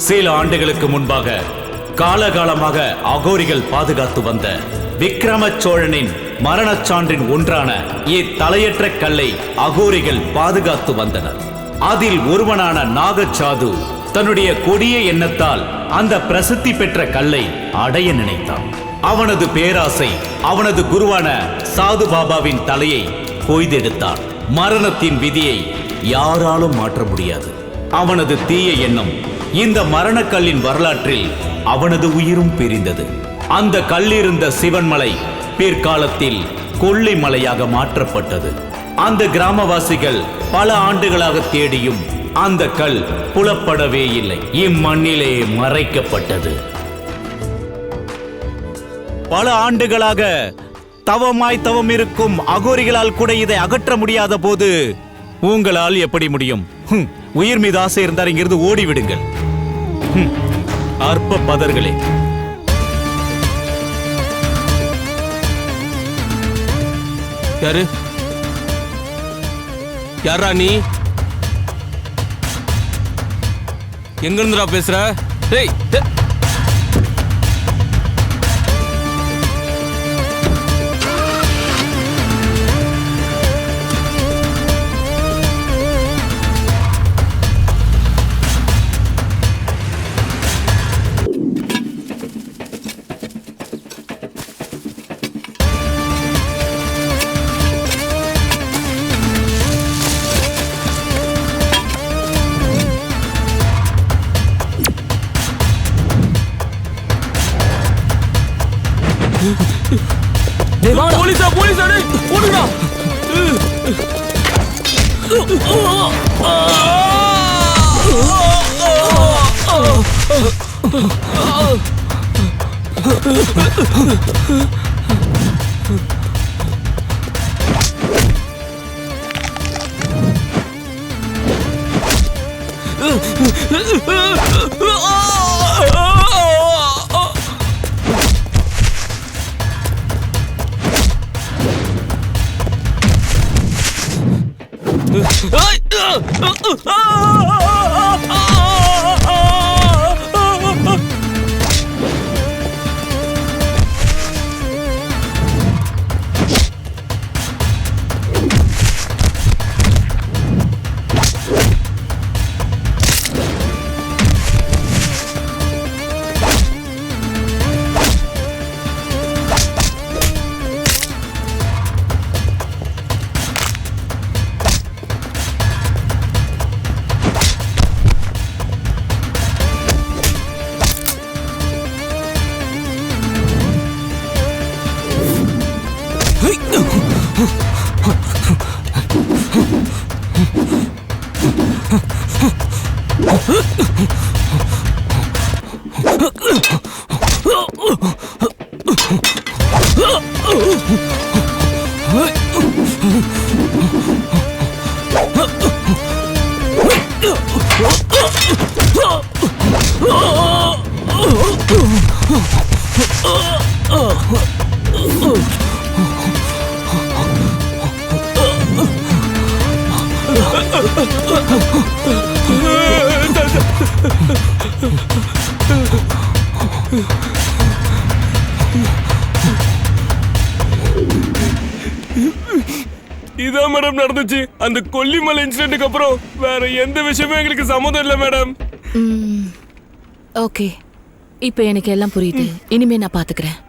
சில ஆண்டுகளுக்கு முன்பாக காலகாலமாக அகோரிகள் பாதுகாத்து வந்த விக்ரம சோழனின் மரணச் சான்றின் ஒன்றான இத்தலையற்ற கல்லை அகோரிகள் பாதுகாத்து வந்தனர். அதில் ஒருவனான நாகச்சாது தன்னுடைய கொடிய எண்ணத்தால் அந்த பிரசித்தி பெற்ற கல்லை அடைய நினைத்தான். அவனது பேராசை அவனது குருவான சாது பாபாவின் தலையை கொய்தெடுத்தான். மரணத்தின் விதியை யாராலும் மாற்ற முடியாது. அவனது தீய எண்ணம் இந்த மரணக்கல்லின் வரலாற்றில் அவனது உயிரும் பிரிந்தது. அந்த கல்லிருந்த சிவன்மலை பிற்காலத்தில் கொல்லிமலையாக மாற்றப்பட்டது. அந்த கிராமவாசிகள் பல ஆண்டுகளாக தேடியும் அந்த கல் புலப்படவே இல்லை. இம்மண்ணிலே மறைக்கப்பட்டது. பல ஆண்டுகளாக தவம் இருக்கும் அகோரிகளால் கூட இதை அகற்ற முடியாத போது உங்களால் எப்படி முடியும்? உயிர் மீது ஆசை இருந்தால் இங்கிருந்து ஓடிவிடுங்கள். அற்ப பதர்களே. யாரு? யாரா நீ? எங்க இருந்துடா பேசுற? டேய் போலீஸா போலீஸா டேய் ஓடுடா. இதான் மேடம் நடந்துச்சு. அந்த கொல்லிமலை இன்சிடென்ட்க்கு அப்புறம் வேற எந்த விஷயமும் எங்களுக்கு சம்மதம் இல்ல மேடம். ஓகே, இப்போ எனக்கு எல்லாம் புரியுது. இனிமே நான் பாத்துக்கிறேன்.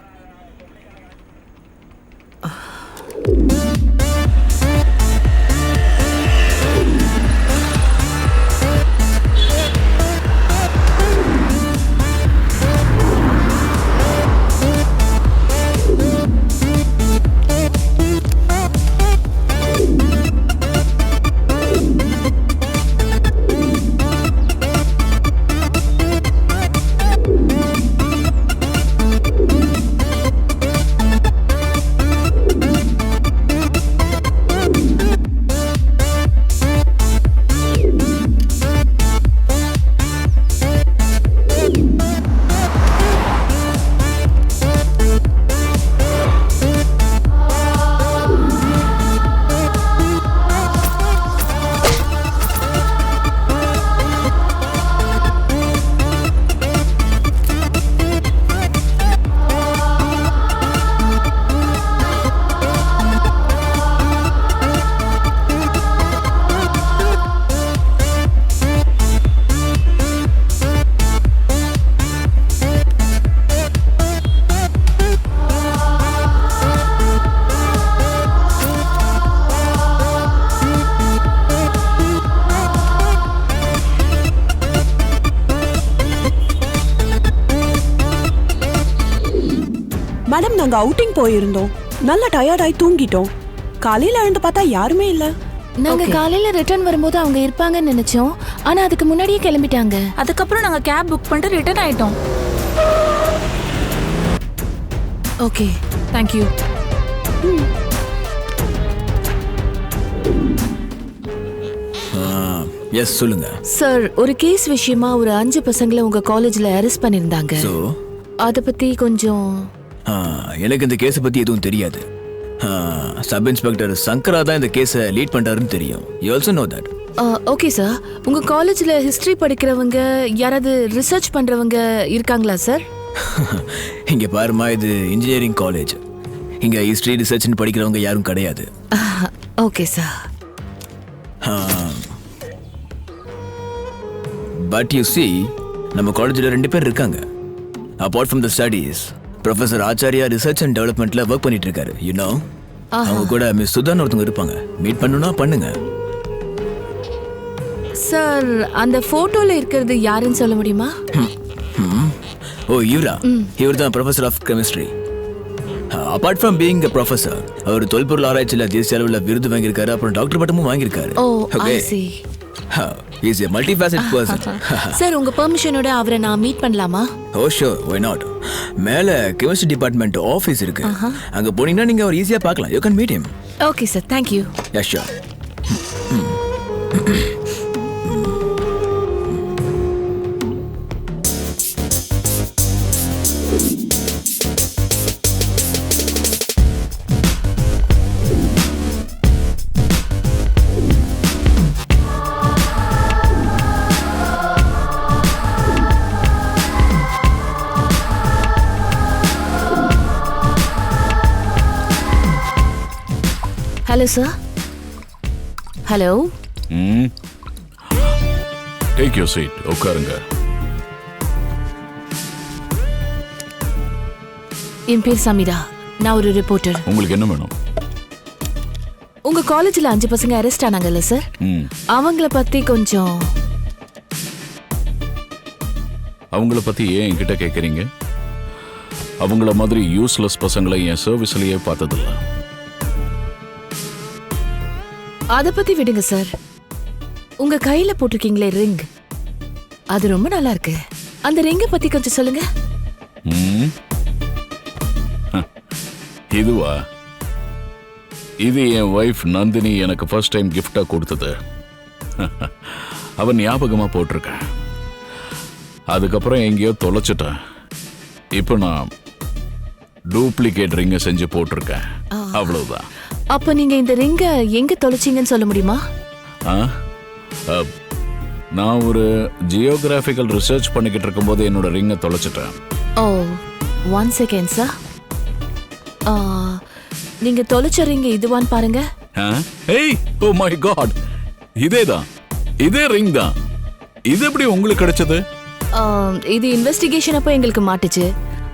டைம் நாங்க அவுட்டிங் போயிருந்தோம். நல்ல டயர்டாய் தூங்கிட்டோம். காலையில எழுந்து பார்த்தா யாருமே இல்ல. நாங்க காலையில ரிட்டர்ன் வரும்போது அவங்க இருப்பாங்கன்னு நினைச்சோம். ஆனா அதுக்கு முன்னாடியே கிளம்பிட்டாங்க. அதுக்கப்புறம் நாங்க கேப் புக் பண்ணிட்டு ரிட்டர்ன் ஆயிட்டோம். Okay, thank you. எஸ், சொல்லுங்க. சார், ஒரு கேஸ் விஷயமா ஒரு 5 பசங்களை உங்க காலேஜ்ல அரெஸ்ட் பண்ணிருந்தாங்க. So, அத பத்தி கொஞ்சம் எனக்கு இந்த கேஸை பத்தி எதுவும் தெரியாது. சப் இன்ஸ்பெக்டர் சங்கரா தான் இந்த கேஸை லீட் பண்றாருன்னு தெரியும். You also know that. Okay sir, உங்க காலேஜ்ல ஹிஸ்டரி படிக்கிறவங்க யாராவது ரிசர்ச் பண்றவங்க இருக்காங்களா சார்? இங்க பாருமா, இது இன்ஜினியரிங் காலேஜ். இங்க ஹிஸ்டரி ரிசர்ச்னு படிக்கிறவங்க யாரும் கிடையாது. Okay sir. But you see, நம்ம காலேஜில் 2 பேர் இருக்காங்க. Apart from the studies, professor Acharya research and டெவலப்மெண்ட்ல ஒர்க் பண்ணிட்டு இருக்காரு. யூனோ, அவங்க கூட மிஸ் சுதான் ஒருத்தவங்க இருப்பாங்க. மீட் பண்ணுனா பண்ணுங்க. சார், அந்த போட்டோல இருக்கிறது யாருன்னு சொல்ல முடியுமா? ஓ, இவர் தான் professor of chemistry. Apart from being a professor, அவர் தொல்பொருள் ஆராய்ச்சியில் தேசிய அளவில் விருது வாங்கியிருக்காரு. அப்புறம் டாக்டர் பட்டமும் வாங்கியிருக்காரு. ஓ, Okay. I see. He is a multifaceted person. Sir, உங்க பெர்மிஷனோட அவரை நான் மீட் பண்ணலாமா? Oh sure, why not? மேல கெமிஸ்ட்ரி டிபார்ட்மெண்ட் ஆபீஸ் இருக்கு. அங்க போனீங்கன்னா நீங்க அவர் ஈஸியா பார்க்கலாம். You can meet him. Okay sir, thank you. Yeah, sure. Hello sir. Hello. Take your seat, உட்காருங்க. என் பேர் சமீரா. நான் ஒரு ரிப்போர்ட்டர். உங்களுக்கு என்ன வேணும்? உங்க காலேஜ்ல 5 பசங்க அரெஸ்ட் ஆனாங்கல்ல சார், அவங்கள பத்தி கொஞ்சம். அவங்கள பத்தி ஏன் என்கிட்ட கேட்குறீங்க? அவங்கள மாதிரி யூஸ்லெஸ் பசங்களை என் சர்வீஸ்லயே பார்த்ததில்ல. அத பத்தி விடுங்க சார். உங்க கையில போட்டிருக்கீங்களே ரிங், அது ரொம்ப நல்லா இருக்கு. அந்த ரிங்கை பத்தி கொஞ்சம் சொல்லுங்க. இதுவா? இது என் வைஃப் நந்தினி எனக்கு ஃபர்ஸ்ட் டைம் கிஃப்டா கொடுத்தது. அவன் ஞாபகமா போட்டிருக்கேன். அதுக்கப்புறம் எங்கேயோ தொலைச்சிட்டேன். இப்போ நான் டூப்ளிகேட் ரிங்கை செஞ்சு போட்டிருக்கேன். அவ்வளவுதான். அப்ப நீங்க இந்த ரிங்கை எங்க தொலைச்சீங்கன்னு சொல்ல முடியுமா? நான் ஒரு ஜியோகிராபிக்கல் ரிசர்ச் பண்ணிக்கிட்டு இருக்கும்போது என்னோட ரிங்கை தொலைச்சிட்டேன். ஓ, 1 செகண்ட் சார். நீங்க தொலைச்ச ரிங் இதுவான்னு பாருங்க. ஏய், ஓ மை காட், இதேதான், இதே ரிங் தான். இது எப்படி உங்களுக்கு கிடைச்சது? இது இன்வெஸ்டிகேஷன் அப்போ எங்களுக்கு மாட்டுச்சு.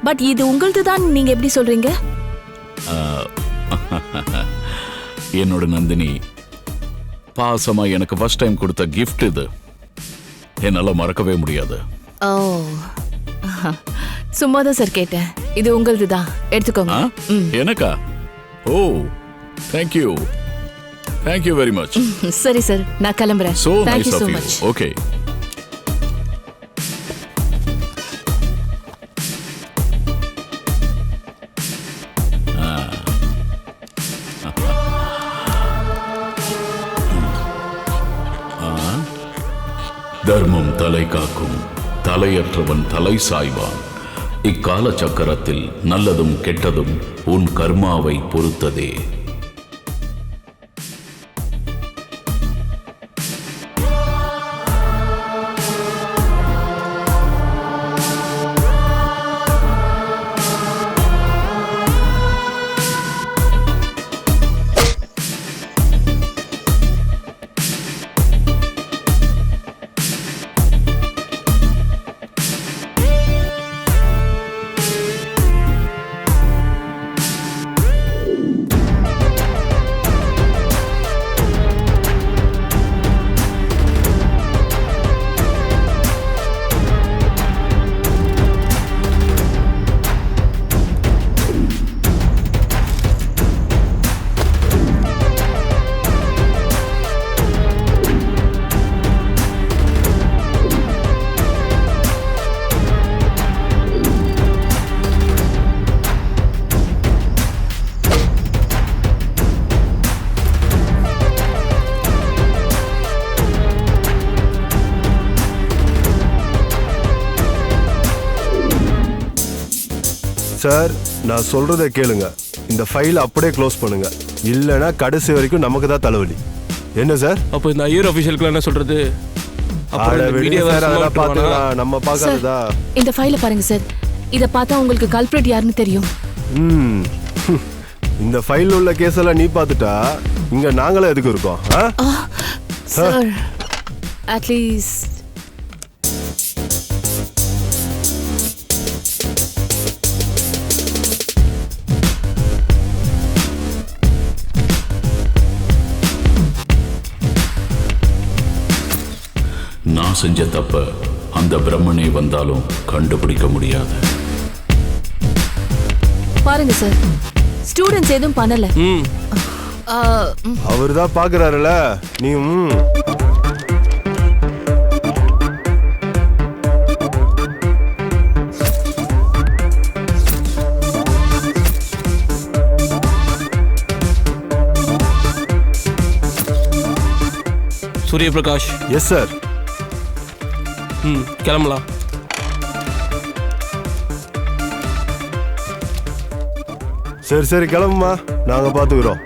பட் இது உங்களது தான் நீங்க எப்படி சொல்றீங்க? என்னோட நந்தினி பாசமா எனக்கு ஃபர்ஸ்ட் டைம் கொடுத்த கிஃப்ட் இது. என்னால மறக்கவே முடியாது. ஓ, சும்மா தான் சார் கேட்டேன். இது உங்களது தான், எடுத்துக்கோங்க. எனக்கா? ஓ, தேங்க்யூ, தேங்க்யூ வெரி மச். சரி சார், நான் கிளம்புறேன். So Thank nice you of so you. much. Okay. தர்மம் தலை காக்கும், தலையற்றவன் தலை சாய்வான். இக்கால சக்கரத்தில் நல்லதும் கெட்டதும் உன் கர்மாவை பொறுத்ததே. சார் நான் சொல்றதை கேளுங்க, இந்த ஃபைல் அப்படியே க்ளோஸ் பண்ணுங்க, இல்லைன்னா கடைசி வரைக்கும் நமக்கு தான் தலைவலி. என்ன சார்? அப்போ இந்த ஐயர் அபிஷியலுக்கு என்ன சொல்றது? நம்ம பாக்காததா? இந்த ஃபைல பாருங்க சார், இத பார்த்தா உங்களுக்கு கல்பிரேட் யாருன்னு தெரியும். இந்த ஃபைல் உள்ள கேஸ் எல்லாம் நீ பார்த்துட்டா இங்க நாங்களே எதுக்கு இருக்கோம்? சார் அட்லீஸ்ட் நான் செஞ்ச தப்ப அந்த பிரம்மனே வந்தாலும் கண்டுபிடிக்க முடியாது. பாருங்க சார், ஸ்டூடெண்ட்ஸ் எதுவும் பண்ணல. அவர் தான் பாக்குறாருல, நீ சூரியபிரகாஷ். Yes sir. கிளம்பலாம். சரி சரி கிளம்புமா, நாங்க பாத்துக்கிறோம்.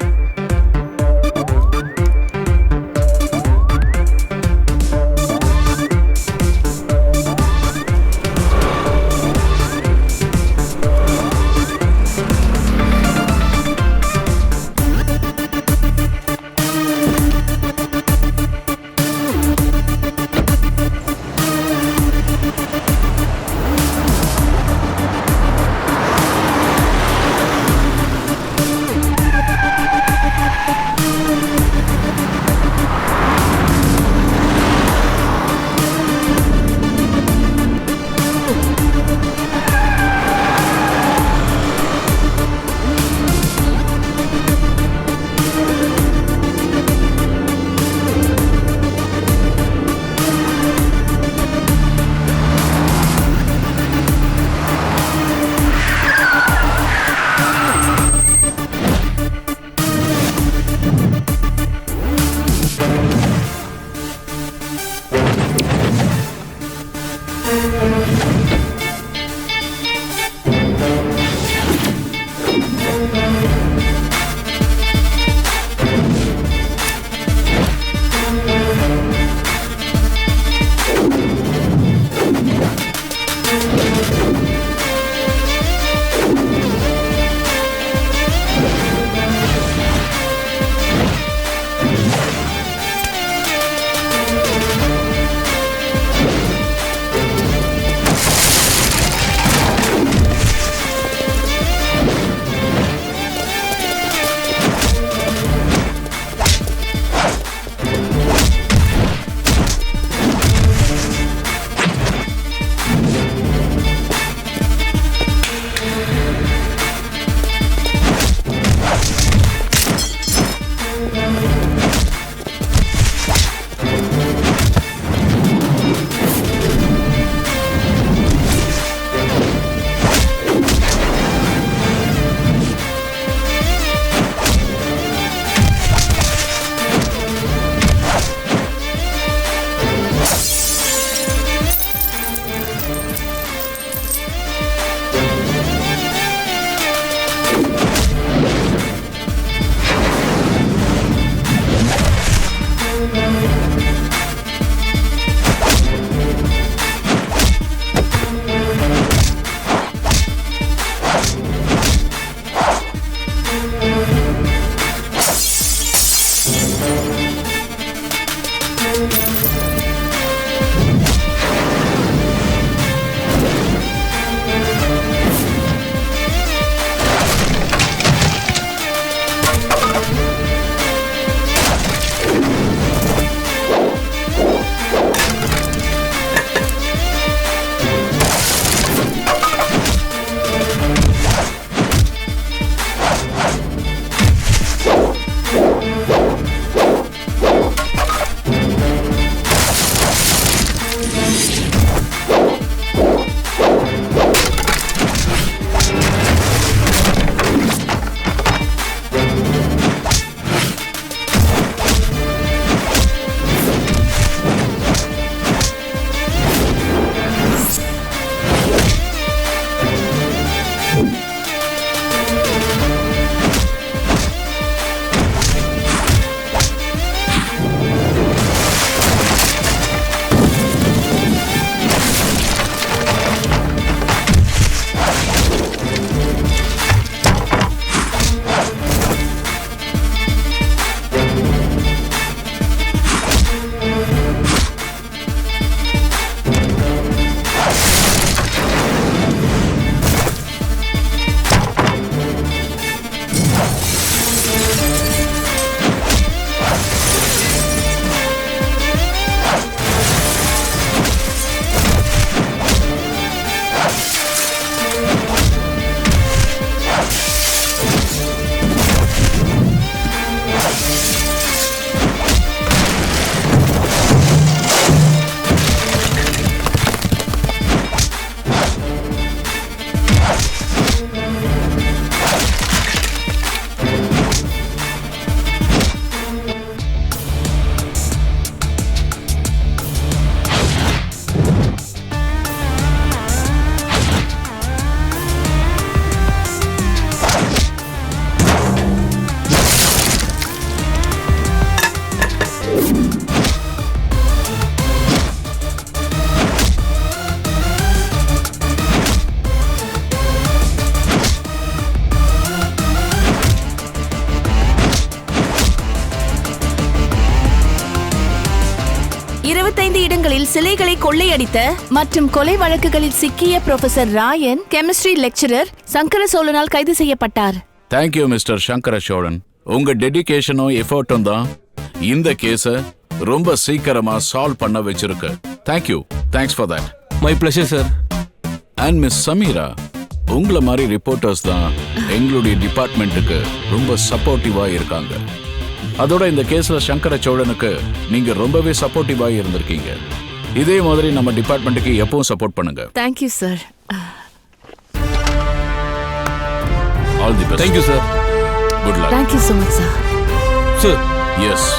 25 இடங்களில் சிலைகளை கொள்ளையடித்த மற்றும் கொலை வழக்குகளில் சிக்கிய professor Rayan chemistry lecturer Sankara சோழனால் கைது செய்யப்பட்டார். Thank you mister Sankara Chozhan. உங்க டெடிகேஷனும் எஃபர்ட்டும் தான் இந்த கேஸ ரொம்ப சீக்கிரமா சால்வ் பண்ண வச்சிருக்கு. Thank you. Thanks for that. My pleasure sir. And miss Sameera, உங்களை மாதிரி ரிப்போர்ட்டர்ஸ் தான் எங்களுடைய டிபார்ட்மெண்ட்டுக்கு ரொம்ப சப்போர்ட்டிவா இருக்காங்க. அதோட இந்த கேஸ்ல சங்கர சோழனுக்கு நீங்க ரொம்பவே சப்போர்ட்டிவா இருந்திருக்கீங்க. இதே மாதிரி நம்ம டிபார்ட்மெண்ட்டுக்கு எப்பவும் சப்போர்ட் பண்ணுங்க. Thank you sir. All the best. Thank you sir. Good luck. Thank you so much sir. Sir. S.